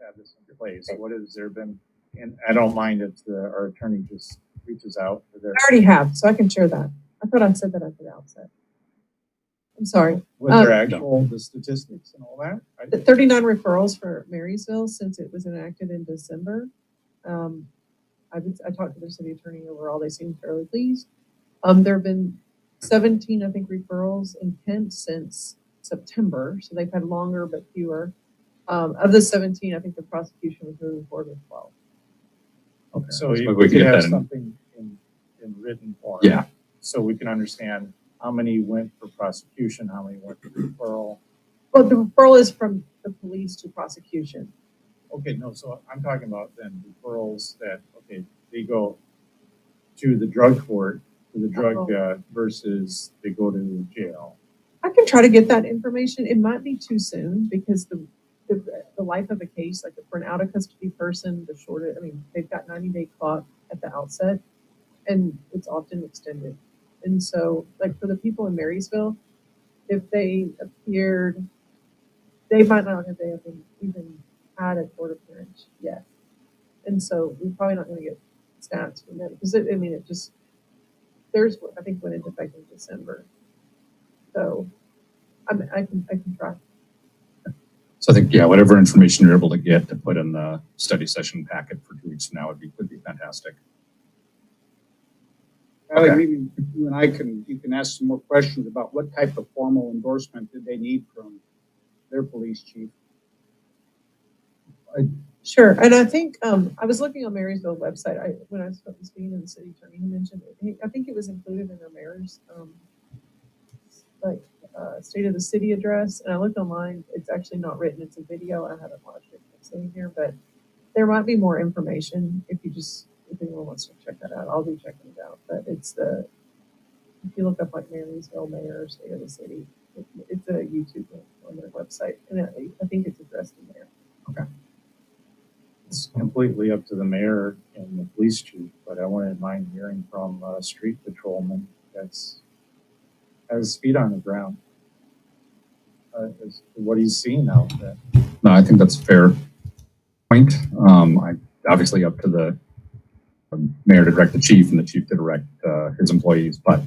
had this in place. What has there been? And I don't mind if our attorney just reaches out for their. I already have, so I can share that. I thought I said that at the outset. I'm sorry. Was there actual the statistics and all that? The 39 referrals for Marysville since it was enacted in December. I talked to the city attorney overall. They seemed fairly pleased. There have been 17, I think, referrals in Kent since September, so they've had longer but fewer. Of the 17, I think the prosecution was moving forward with 12. Okay. So we you can could get have that in. something in written form. Yeah. So we can understand how many went for prosecution, how many went for referral. Well, the referral is from the police to prosecution. Okay, no, so I'm talking about then referrals that, okay, they go to the drug court, to the drug versus they go to jail. I can try to get that information. It might be too soon because the life of a case, like for an out of custody person, they've got 90-day clock at the outset, and it's often extended. And so, like for the people in Marysville, if they appeared, they might not have even had a court appearance yet. And so we're probably not going to get stats from that because I think went into effect in December. So I can try. So I think, yeah, whatever information you're able to get to put in the study session packet for 2 weeks from now would be fantastic. Ally, maybe you and you can ask some more questions about what type of formal endorsement did they need from their police chief. Sure, and I think I was looking on Marysville website. When I was speaking to the city attorney, he mentioned it. I think it was included in their mayor's state of the city address. And I looked online; it's actually not written. It's a video. I haven't watched it. It's sitting here, but there might be more information if anyone wants to check that out. I'll be checking it out. But if you look up like Marysville Mayor State of the City, it's a YouTube link on their website, and I think it's addressed in there. Okay. it's completely up to the mayor and the police chief, but I wouldn't mind hearing from a street patrolman that's has feet on the ground. As to what he's seen out there. No, I think that's a fair point. I obviously up to the mayor to direct the chief and the chief to direct his employees, but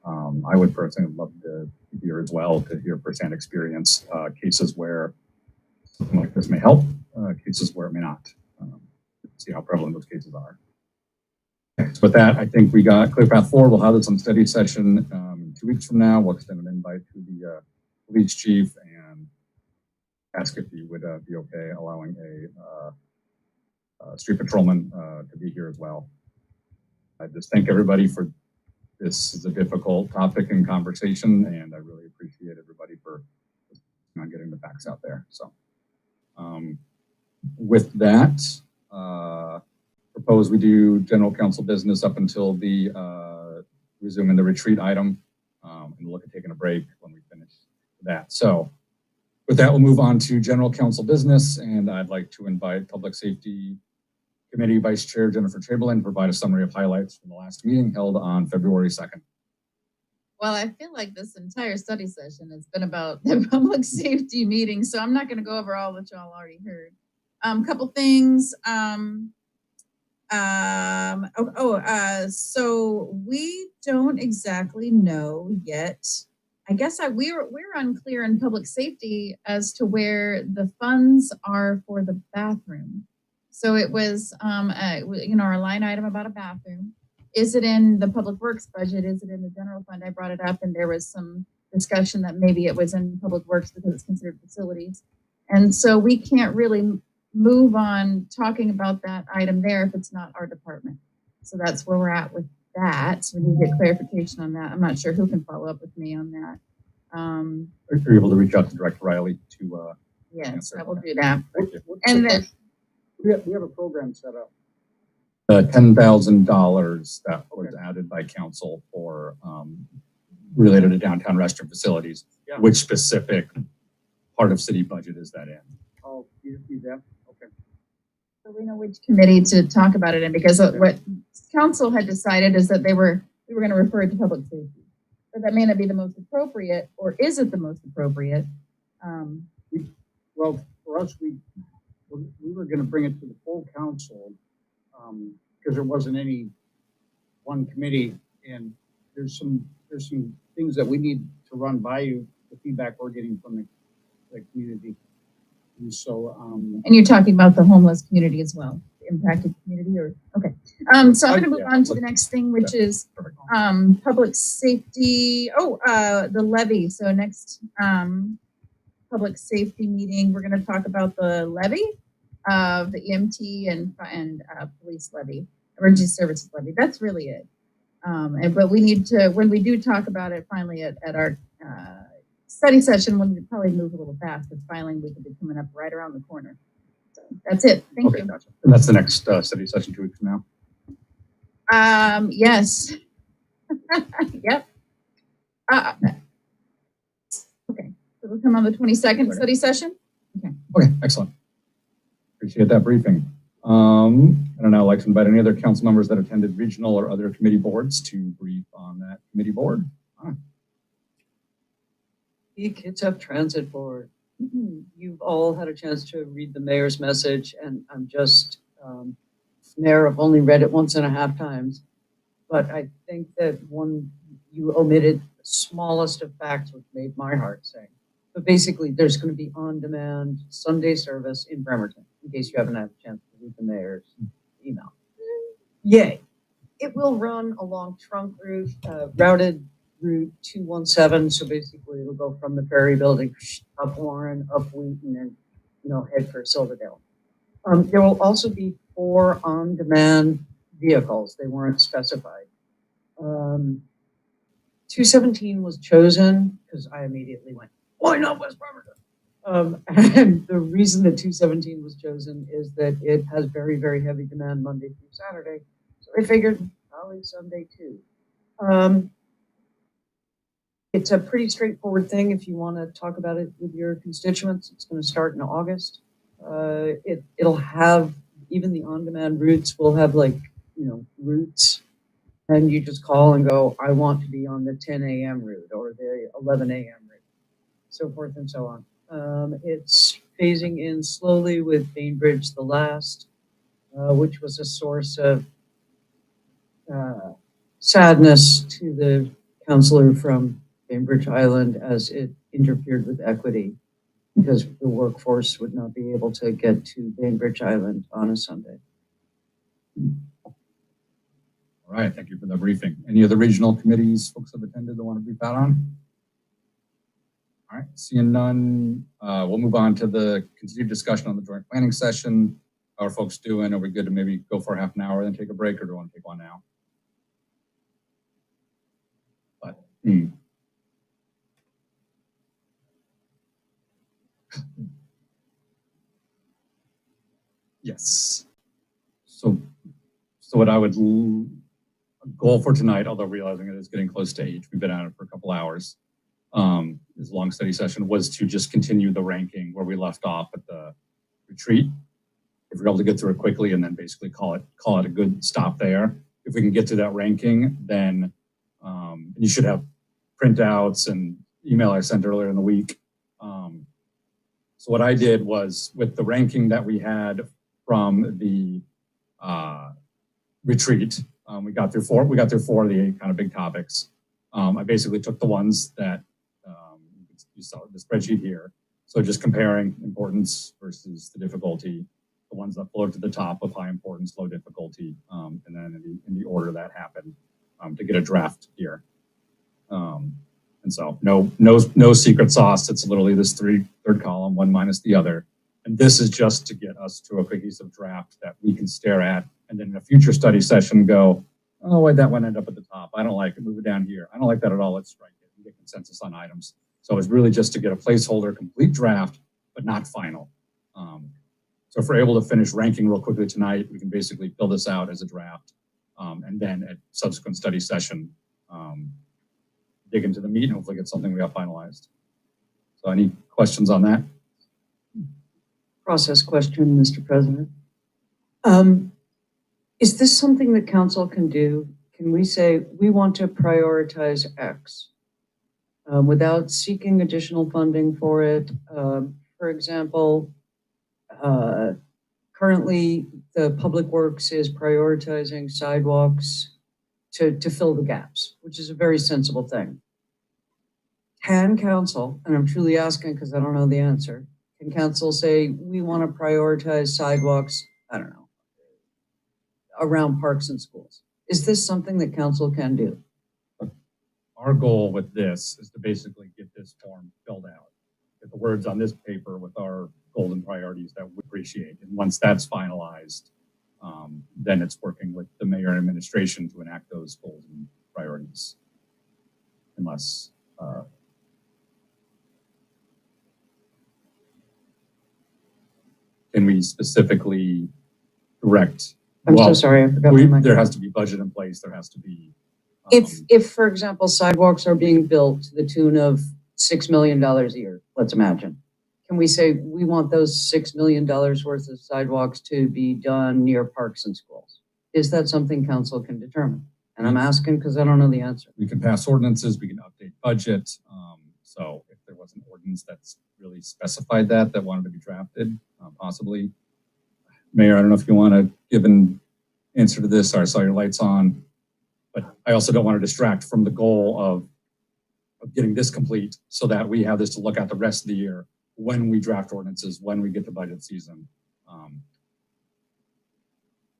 I would personally love to hear as well, to hear firsthand experience, cases where something like this may help, cases where it may not. See how prevalent those cases are. So with that, I think we got clear path forward. We'll have this on study session 2 weeks from now. We'll extend an invite to the police chief and ask if you would be okay allowing a street patrolman to be here as well. I just thank everybody for this is a difficult topic and conversation, and I really appreciate everybody for not getting the facts out there. So with that, propose we do general council business up until the resuming the retreat item, and look at taking a break when we finish that. So with that, we'll move on to general council business, and I'd like to invite Public Safety Committee Vice Chair Jennifer Chamberlain to provide a summary of highlights from the last meeting held on February 2nd. Well, I feel like this entire study session has been about the public safety meeting, so I'm not going to go over all that y'all already heard. Couple things. So we don't exactly know yet. I guess we're unclear in public safety as to where the funds are for the bathroom. So it was, our line item about a bathroom. Is it in the public works budget? Is it in the general fund? I brought it up, and there was some discussion that maybe it was in public works because it's considered facilities. And so we can't really move on talking about that item there if it's not our department. So that's where we're at with that. So we need to get clarification on that. I'm not sure who can follow up with me on that. Are you able to reach out to Director Riley to yes, answer? I will do that. Thank you. And then We have a program set up. $10,000 that was added by council for related to downtown restroom facilities. Yeah. Which specific part of city budget is that in? Oh, you see that? Okay. so we know which committee to talk about it in, because what council had decided is that we were going to refer it to public safety. But that may not be the most appropriate, or is it the most appropriate? Well, for us, we were going to bring it to the full council because there wasn't any one committee, and there's some things that we need to run by you, the feedback we're getting from the community. And so, And you're talking about the homeless community as well, the impacted community, or okay. So I'm going to move on to the next thing, which is public safety. The levy. So next public safety meeting, we're going to talk about the levy of the EMT and police levy, emergency services levy. That's really it. But we need to, when we do talk about it finally at our study session, we'll probably move a little fast because filing week will be coming up right around the corner. So that's it. Thank you. Gotcha. And that's the next study session 2 weeks from now? Yes. Yep. Okay. So we'll come on the 22nd study session. Okay, excellent. Appreciate that briefing. I don't know, I'd like to invite any other council members that attended regional or other committee boards to brief on that committee board. The Kitsap Transit Board. You've all had a chance to read the mayor's message, and I'm just, Mayor, I've only read it 1.5 times, but I think that you omitted the smallest of facts, which made my heart sing. But basically, there's going to be on-demand Sunday service in Bremerton, in case you haven't had a chance to read the mayor's email. Yay. It will run along trunk route, routed Route 217. So basically, it'll go from the Ferry Building up Warren, up Wheaton, and head for Silverdale. There will also be 4 on-demand vehicles. They weren't specified. 217 was chosen because I immediately went, why not West Bremerton? And the reason that 217 was chosen is that it has very, very heavy demand Monday through Saturday. So I figured probably Sunday too. It's a pretty straightforward thing if you want to talk about it with your constituents. It's going to start in August. It'll have even the on-demand routes will have like, routes. And you just call and go, I want to be on the 10 a.m. route or the 11 a.m. route, so forth and so on. It's phasing in slowly with Bainbridge the last, which was a source of sadness to the counselor from Bainbridge Island as it interfered with equity because the workforce would not be able to get to Bainbridge Island on a Sunday. All right, thank you for the briefing. Any other regional committees folks have attended that want to brief out on? All right, seeing none, we'll move on to the continued discussion on the joint planning session. How are folks doing? Are we good to maybe go for half an hour, then take a break, or do you want to take one now? But, yes. So what I would goal for tonight, although realizing it is getting close to 8, we've been at it for a couple hours. This long study session was to just continue the ranking where we left off at the retreat. If we're able to get through it quickly and then basically call it a good stop there. If we can get to that ranking, then you should have printouts and email I sent earlier in the week. So what I did was with the ranking that we had from the retreat, we got through four of the kind of big topics. I basically took the ones that you saw the spreadsheet here. So just comparing importance versus the difficulty, the ones that float to the top of high importance, low difficulty, and then in the order that happened to get a draft here. And so no secret sauce. It's literally this third column, one minus the other. And this is just to get us to a cohesive draft that we can stare at. And then in a future study session go, oh, why'd that one end up at the top? I don't like it, move it down here. I don't like that at all, let's strike it and get consensus on items. So it's really just to get a placeholder, complete draft, but not final. So if we're able to finish ranking real quickly tonight, we can basically fill this out as a draft. And then at subsequent study session, dig into the meat and hopefully get something we got finalized. So any questions on that? Process question, Mr. President. Is this something that council can do? Can we say we want to prioritize X without seeking additional funding for it? For example, currently the Public Works is prioritizing sidewalks to fill the gaps, which is a very sensible thing. Can council, and I'm truly asking because I don't know the answer, can council say we want to prioritize sidewalks, I don't know, around parks and schools? Is this something that council can do? Our goal with this is to basically get this form filled out, get the words on this paper with our goals and priorities that we appreciate. And once that's finalized, then it's working with the mayor and administration to enact those goals and priorities. Unless, can we specifically direct? I'm so sorry, I forgot my mic. There has to be budget in place. There has to be. If, for example, sidewalks are being built to the tune of $6 million a year, let's imagine, can we say we want those $6 million worth of sidewalks to be done near parks and schools? Is that something council can determine? And I'm asking because I don't know the answer. We can pass ordinances, we can update budget. So if there was an ordinance that's really specified that wanted to be drafted, possibly. Mayor, I don't know if you want to give an answer to this. Sorry, I saw your lights on. But I also don't want to distract from the goal of getting this complete so that we have this to look at the rest of the year when we draft ordinances, when we get to budget season.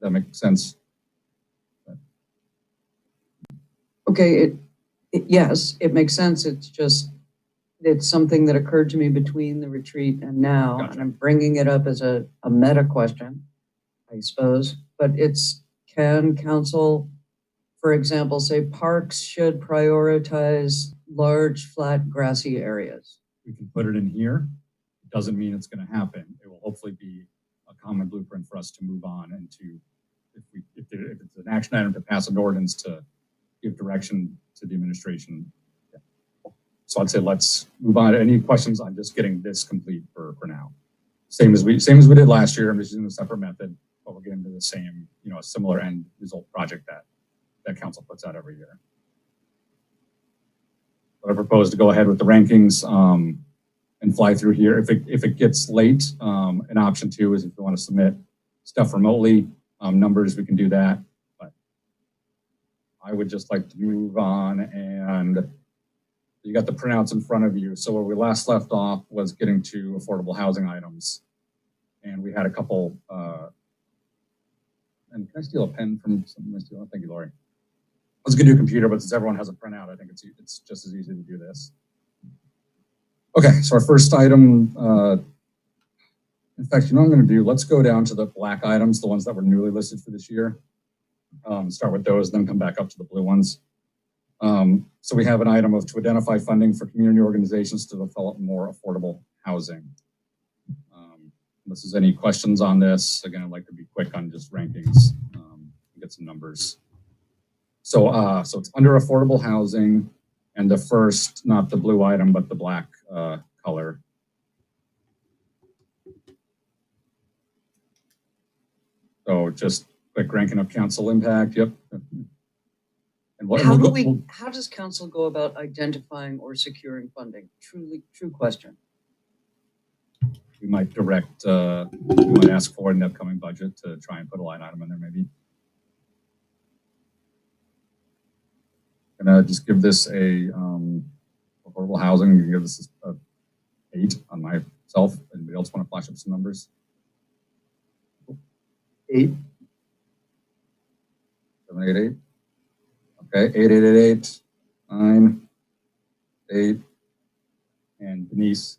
That makes sense? Okay, yes, it makes sense. It's just, it's something that occurred to me between the retreat and now, Gotcha. and I'm bringing it up as a meta question, I suppose, but it's, can council, for example, say parks should prioritize large, flat, grassy areas? We can put it in here. It doesn't mean it's going to happen. It will hopefully be a common blueprint for us to move on and to, if it's an action item to pass an ordinance to give direction to the administration. So I'd say let's move on. Any questions on just getting this complete for now? Same as we did last year. I'm just using a separate method, but but we'll get into the same, a similar end result project that council puts out every year. But I propose to go ahead with the rankings and fly through here. If it gets late, an option 2 is if you want to submit stuff remotely, numbers, we can do that. But I would just like to move on, and you got the printouts in front of you. So where we last left off was getting to affordable housing items. And we had a couple, and can I steal a pen from someone? Thank you, Lori. I was gonna do a computer, but since everyone has a printout, I think it's just as easy to do this. Okay, so our first item, in fact, you know what I'm gonna do? Let's go down to the black items, the ones that were newly listed for this year. Start with those, then come back up to the blue ones. So we have an item to identify funding for community organizations to develop more affordable housing. Unless there's any questions on this, again, I'd like to be quick on just rankings, get some numbers. So it's under affordable housing, and the first, not the blue item, but the black color. So just quick ranking of council impact. Yep. And what, How does council go about identifying or securing funding? True question. We might direct, we might ask for in the upcoming budget to try and put a line item in there maybe. Gonna just give this a affordable housing. You can give this a 8 on myself. Anybody else want to flash up some numbers? 8. 788. Okay, 8888, 9, 8, and Denise.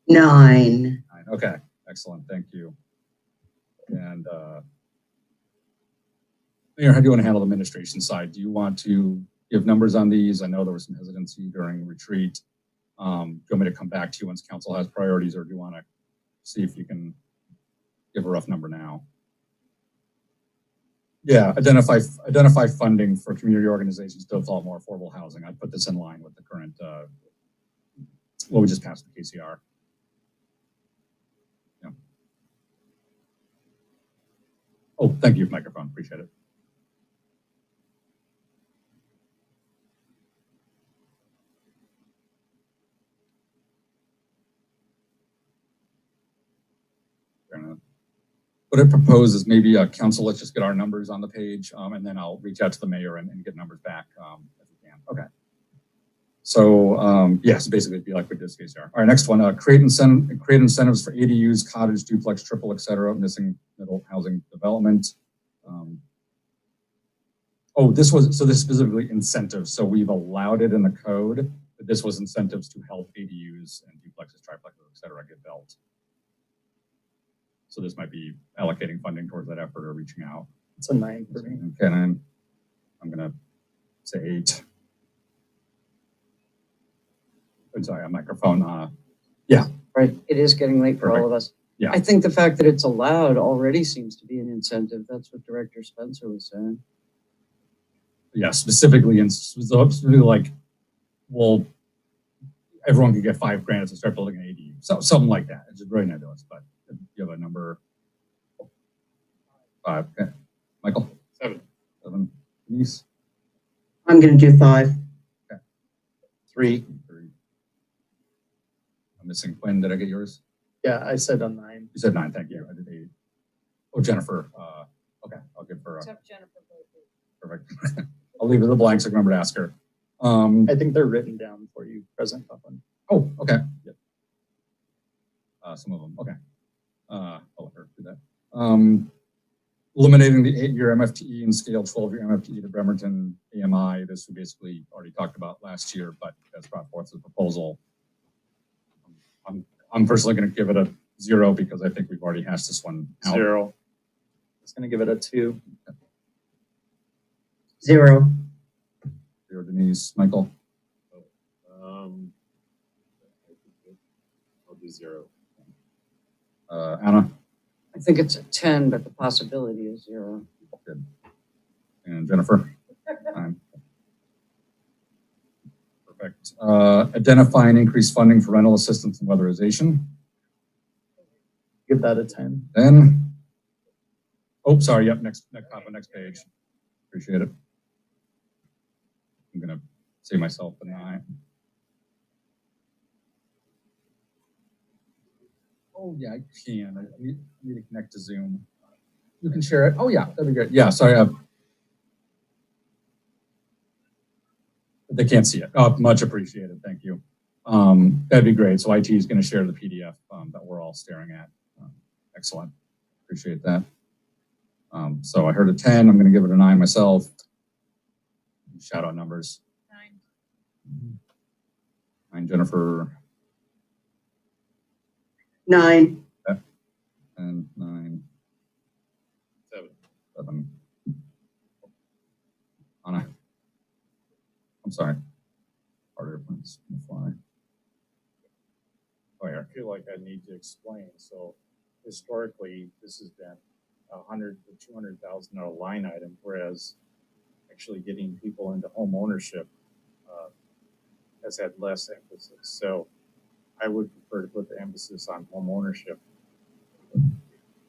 9. 9. Okay, excellent. Thank you. And Mayor, how do you want to handle the administration side? Do you want to give numbers on these? I know there was some hesitancy during retreat. Do you want me to come back to you once council has priorities, or do you want to see if you can give a rough number now? Yeah, identify funding for community organizations to develop more affordable housing. I'd put this in line with the current, what we just passed the KCR. Yeah. Oh, thank you, microphone. Appreciate it. What I propose is maybe council, let's just get our numbers on the page, and then I'll reach out to the mayor and get numbers back if we can. Okay. So yeah, so basically it'd be like we did this case here. All right, next one, create incentives for ADUs, cottage, duplex, triple, et cetera, missing middle housing development. Oh, this is specifically incentives. So we've allowed it in the code, but this was incentives to help ADUs and duplexes, triplexes, et cetera, get built. So this might be allocating funding towards that effort or reaching out. It's a 9 for me. Okay, and I'm gonna say 8. I'm sorry, a microphone. Yeah. Right. It is getting late for Perfect. all of us. Yeah. I think the fact that it's allowed already seems to be an incentive. That's what Director Spencer was saying. Yeah, specifically like, well, everyone can get $5,000 to start building an ADU. So something like that. It's just very nebulous, but if you have a number. 5. Okay. Michael? 7. 7. Denise? I'm going to do 5. 3. 3. I'm missing Quinn. Did I get yours? Yeah, I said a 9. You said 9. Thank you. I did 8. Oh, Jennifer. Okay, I'll give her. Except Jennifer. Perfect. I'll leave her the blanks. I can remember to ask her. I think they're written down for you, President Coughlin. Oh, okay. Yep. Some of them. Okay. I'll let her do that. Eliminating the 8-year MFTE and scale 12-year MFTE to Bremerton AMI. This we basically already talked about last year, but that's brought forth as a proposal. I'm personally going to give it a 0 because I think we've already hashed this one out. 0. It's going to give it a 2. 0. 0, Denise. Michael? I'll do 0. Anna? I think it's a 10, but the possibility is 0. Good. And Jennifer? 9. Perfect. Identify and increase funding for rental assistance and weatherization. Give that a 10. 10. Oh, sorry, yep, next top of next page. Appreciate it. I'm gonna save myself the 9. Oh, yeah, I can. I need to connect to Zoom. You can share it. Oh, yeah, that'd be great. Yeah, sorry. They can't see it. Oh, much appreciated. Thank you. That'd be great. So IT is going to share the PDF that we're all staring at. Excellent. Appreciate that. So I heard a 10. I'm going to give it a 9 myself. Shout out numbers. 9, Jennifer. 9. And 9. 7. Anna. I'm sorry. Harder airplanes can fly. Oh, yeah, I feel like I need to explain. So historically, this has been $100,000 to $200,000 line item, whereas actually getting people into home ownership has had less emphasis. So I would prefer to put the emphasis on home ownership,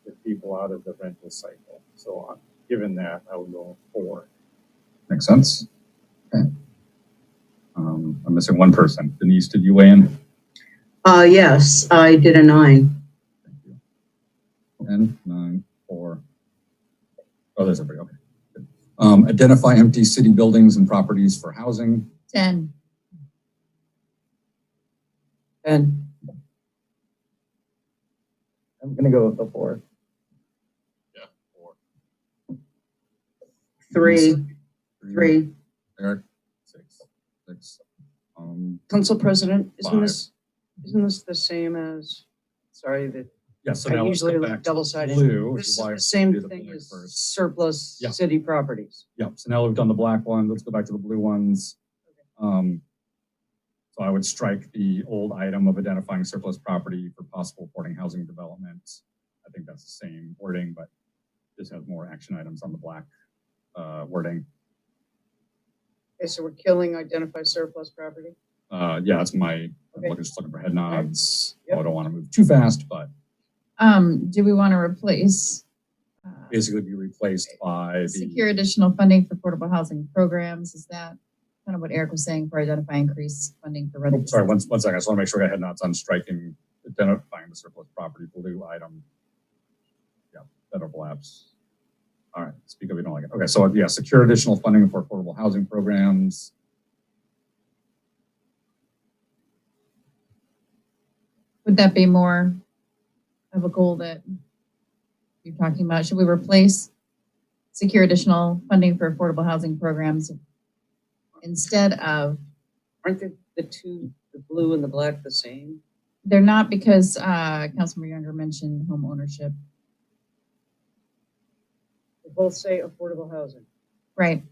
get people out of the rental cycle. So given that, I would go 4. Makes sense. Okay. I'm missing one person. Denise, did you weigh in? Yes, I did a 9. Thank you. 10, 9, 4. Oh, there's everybody. Okay. Good. Identify empty city buildings and properties for housing. 10. And I'm gonna go with the 4. Yeah, 4. 3. 3. Eric? 6. Council President, Five. isn't this the same as, sorry, that Yeah, so I now let's usually go look back to double-sided. blue, which This is is why the I same do the thing blue as first. surplus Yeah. city properties. Yep. So now we've done the black one. Let's go back to the blue ones. So I would strike the old item of identifying surplus property for possible supporting housing development. I think that's the same wording, but this has more action items on the black wording. Okay, so we're killing identify surplus property. Yeah, that's my, Okay. I'm just looking for head nods. Yep. I don't want to move too fast, but Do we want to replace basically be replaced by the, secure additional funding for affordable housing programs? Is that kind of what Eric was saying for identify increased funding for oh, rental? sorry, one second. I just want to make sure I got head nods on striking, identifying the surplus property blue item. Yeah, that overlaps. All right, speak up if you don't like it. Okay, so yeah, secure additional funding for affordable housing programs. Would that be more of a goal that you're talking about? Should we replace secure additional funding for affordable housing programs instead of? Aren't the two, the blue and the black, the same? They're not, because Councilmember Younger mentioned home ownership. They both say affordable housing. Right.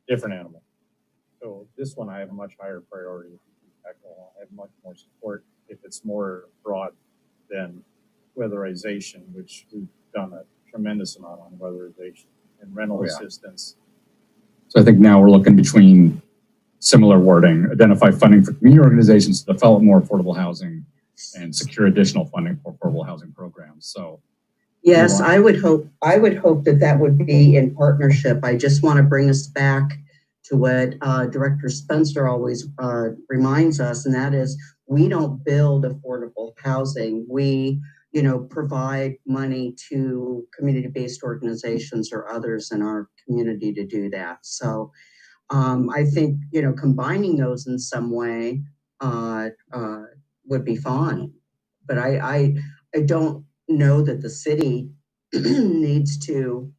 Different animal. So this one, I have a much higher priority. I have much more support if it's more broad than weatherization, which we've done a tremendous amount on weatherization and rental Oh, yeah. assistance. So I think now we're looking between similar wording, identify funding for community organizations to develop more affordable housing and secure additional funding for affordable housing programs. So Yes, Wow. I would hope that that would be in partnership. I just want to bring us back to what Director Spencer always reminds us, and that is we don't build affordable housing. We, provide money to community-based organizations or others in our community to do that. So I think, combining those in some way would be fine. But I don't know that the city needs to.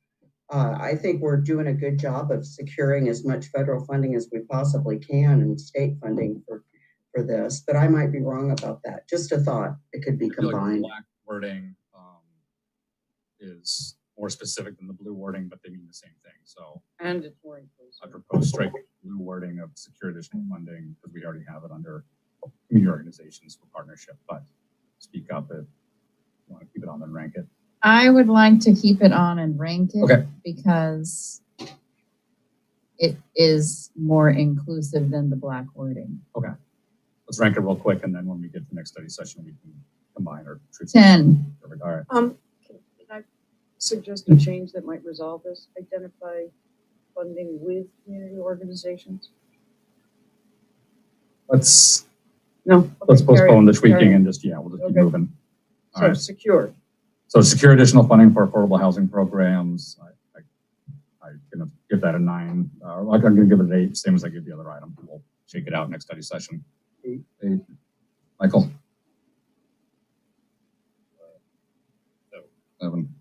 I think we're doing a good job of securing as much federal funding as we possibly can and state funding for this, but I might be wrong about that. Just a thought, it could be I feel like the combined. black wording is more specific than the blue wording, but they mean the same thing. So And it's more I inclusive. propose striking the blue wording of secure additional funding because we already have it under community organizations for partnership, but speak up if you want to keep it on and rank it. I would like to keep it on and rank it. Okay. Because it is more inclusive than the black wording. Okay. Let's rank it real quick, and then when we get to the next study session, we can combine or treat. 10. Perfect. All right. Can I suggest a change that might resolve this? Identify funding with community organizations? Let's No? let's Okay, carry postpone on, the carry tweaking on. and just, yeah, we'll just keep Okay. moving. All So right. secure. So secure additional funding for affordable housing programs. I'm gonna give that a 9. Like I'm gonna give it an 8, same as I give the other item. We'll shake it out next study session. 8. Michael. 7.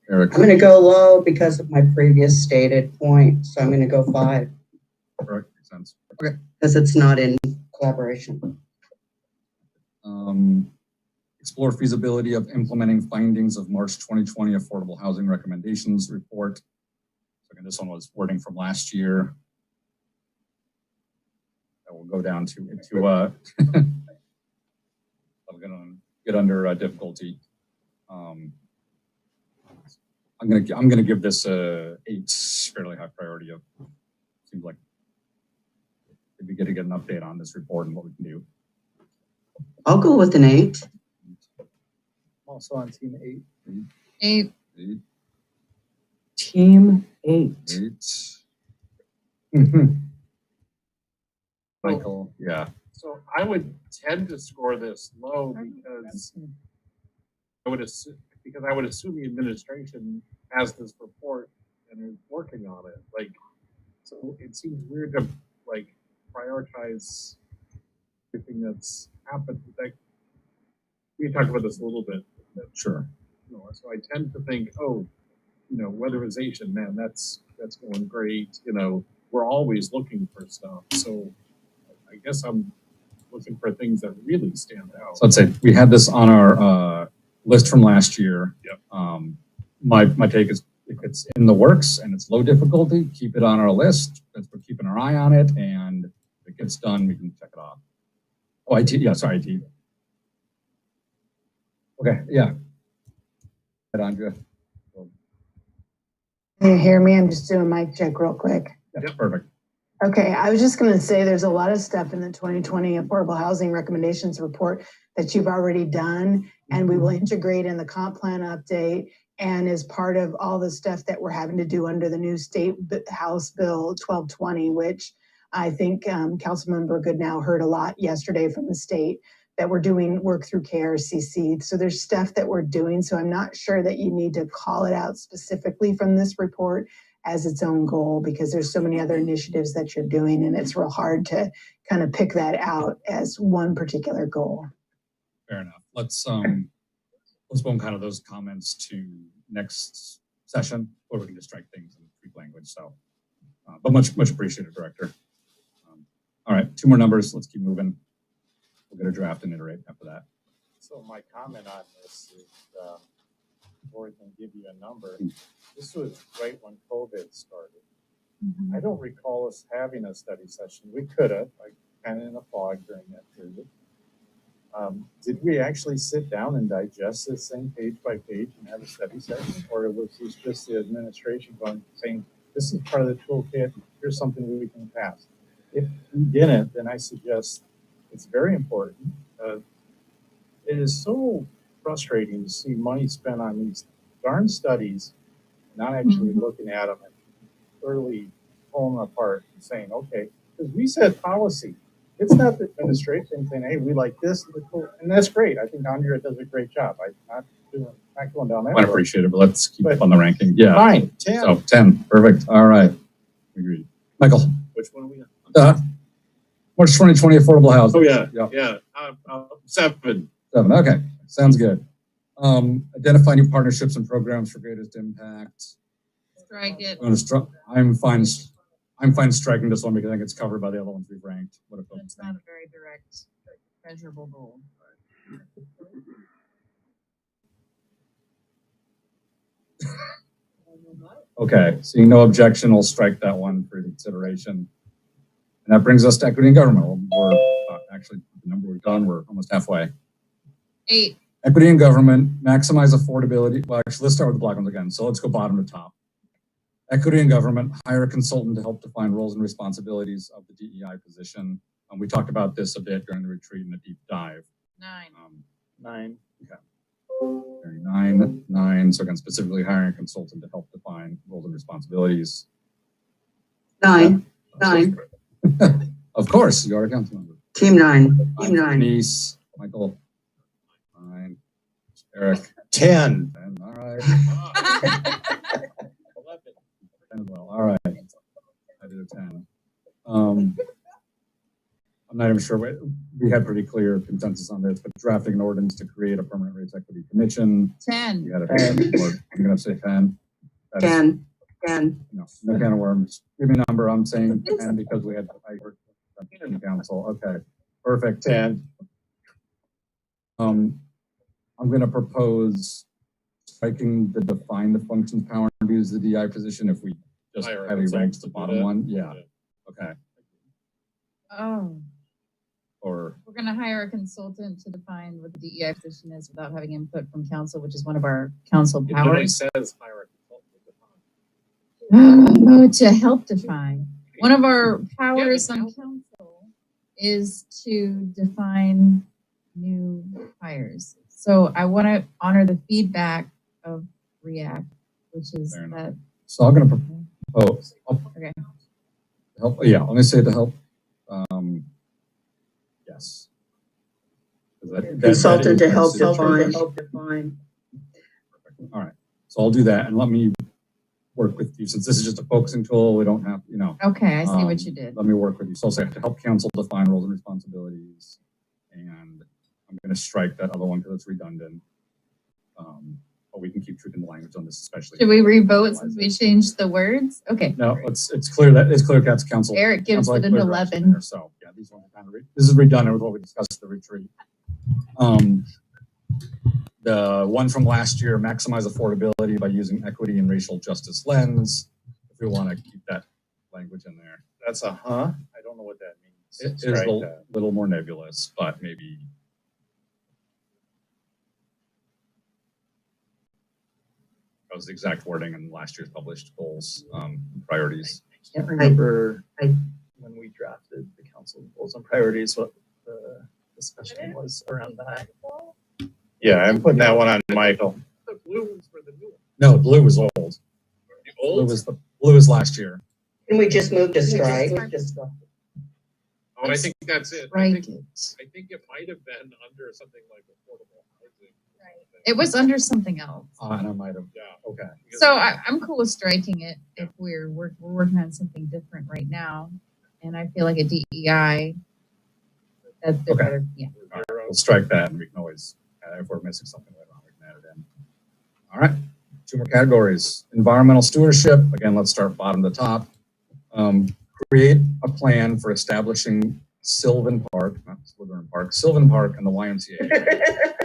Eric. I'm gonna go low because of my previous stated point, so I'm gonna go 5. Correct. Makes sense. Okay. Because it's not in collaboration. Explore feasibility of implementing findings of March 2020 Affordable Housing Recommendations Report. So again, this one was wording from last year. That will go down to I'm gonna get under difficulty. I'm gonna give this a 8, fairly high priority. Of seems like it'd be good to get an update on this report and what we can do. I'll go with an 8. Also on team 8. 8. 8. Team 8. 8. Michael, yeah. So I would tend to score this low because I would assume the administration has this report and is working on it. Like, so it seems weird to like prioritize everything that's happened. Like, we talked about this a little bit. Sure. You know, so I tend to think, oh, you know, weatherization, man, that's going great. You know, we're always looking for stuff. So I guess I'm looking for things that really stand out. So let's say we had this on our list from last year. Yep. My take is if it's in the works and it's low difficulty, keep it on our list. We're keeping our eye on it, and if it gets done, we can check it off. Oh, IT. Yeah, sorry, IT. Okay, yeah. Andrea. Can you hear me? I'm just doing mic check real quick. Yeah, perfect. Okay, I was just going to say there's a lot of stuff in the 2020 Affordable Housing Recommendations Report that you've already done, and we will integrate in the comp plan update and as part of all the stuff that we're having to do under the new state House Bill 1220, which I think Councilmember Goodnow heard a lot yesterday from the state, that we're doing work through KRCC. So there's stuff that we're doing. So I'm not sure that you need to call it out specifically from this report as its own goal, because there's so many other initiatives that you're doing, and it's real hard to kind of pick that out as one particular goal. Fair enough. Let's postpone kind of those comments to next session, where we can just strike things in Greek language. So, but much appreciated, Director. All right, 2 more numbers. Let's keep moving. We'll get a draft and iterate after that. So my comment on this is, before we can give you a number, this was right when COVID started. I don't recall us having a study session. We could have, like, kind of in a fog during that period. Did we actually sit down and digest this thing page by page and have a study session? Or was this just the administration saying, this is part of the toolkit, here's something we can pass? If we didn't, then I suggest it's very important. It is so frustrating to see money spent on these darn studies, not actually looking at them and thoroughly pulling them apart and saying, okay, because we set policy. It's not the administration saying, hey, we like this, and that's great. I think Andrea does a great job. I'm not going down that I road. appreciate it, but let's keep up on the ranking. Yeah. Fine, 10. So 10, perfect. All right. Agreed. Michael. Which one are we on? March 2020 Affordable Housing. Oh yeah, Yep. yeah. 7. 7. Okay, sounds good. Identify new partnerships and programs for greatest impact. Strike it. I'm fine striking this one because I think it's covered by the other ones we've ranked. What if It's not a very direct, measurable goal. Okay, seeing no objection, we'll strike that one for consideration. And that brings us to equity and government. We're actually, the number we've done, we're almost halfway. 8. Equity and government, maximize affordability. Well, actually, let's start with the black ones again. So let's go bottom to top. Equity and government, hire a consultant to help define roles and responsibilities of the DEI position. We talked about this a bit during the retreat in a deep dive. 9. 9. Okay. Nine. So again, specifically hiring a consultant to help define roles and responsibilities. 9, 9, Of course, you are a council member. Team 9, Team 9. Denise, Michael. 9. Eric. 10. 10. All right. 10 as well. All right. I did a 10. I'm not even sure. We had pretty clear consensus on this, but drafting an ordinance to create a permanent rates equity commission. 10. You got it. I'm going to say 10. That is- 10, 10. No can of worms. Give me a number. I'm saying 10 because we had I worked in council. Okay, perfect. 10. I'm going to propose striking the define the functions, power, and duties of the DI position if we just Hire a highly consultant rank to the do bottom that. one. Yeah. Okay. Oh, Or we're gonna hire a consultant to define what the DEI position is without having input from council, which is one of our council It literally powers. says hire a consultant. Oh, to help define. One of our powers on council is to define new hires. So I want to honor the feedback of REACT, which is Fair enough. that, so I'm going to propose. okay. Help. Yeah. Let me say to help. Yes. Consultant to help define. define. All right. So I'll do that and let me work with you since this is just a focusing tool. We don't have, Okay, I see what Um, you did. Let me work with you. So I'll say to help council define roles and responsibilities. And I'm going to strike that other one because it's redundant. But we can keep tweaking the language on this, especially. Should we revote since we changed the words? Okay. No, it's clear that's council. Eric gives council it had an clear direction 11. there. So yeah, these ones are kind of this is redundant with what we discussed at the retreat. The one from last year, maximize affordability by using equity and racial justice lens. If we want to keep that language in there. That's a huh? I don't know what that means. It is Strike a that. little more nebulous, but maybe. That was the exact wording in last year's published goals, priorities. I can't remember when we drafted the council goals and priorities, what the discussion was around that. Yeah, I'm putting that one on Michael. The blue ones were the new ones. No, blue was old. The Blue old? was last year. Can we just move to strike? Oh, I think that's it. Strike I it. think it might have been under something like affordable housing. It was under something else. And I might have. Yeah. Okay. Because- So I'm cool with striking it if we're working on something different right now. And I feel like a DEI, that's the Okay. better, yeah. All right, we'll strike that and we can always, if we're missing something later on, we can add it in. All right, 2 more categories. Environmental stewardship. Again, let's start bottom to top. Create a plan for establishing Sylvan Park, not Slytherin Park, Sylvan Park and the YMCA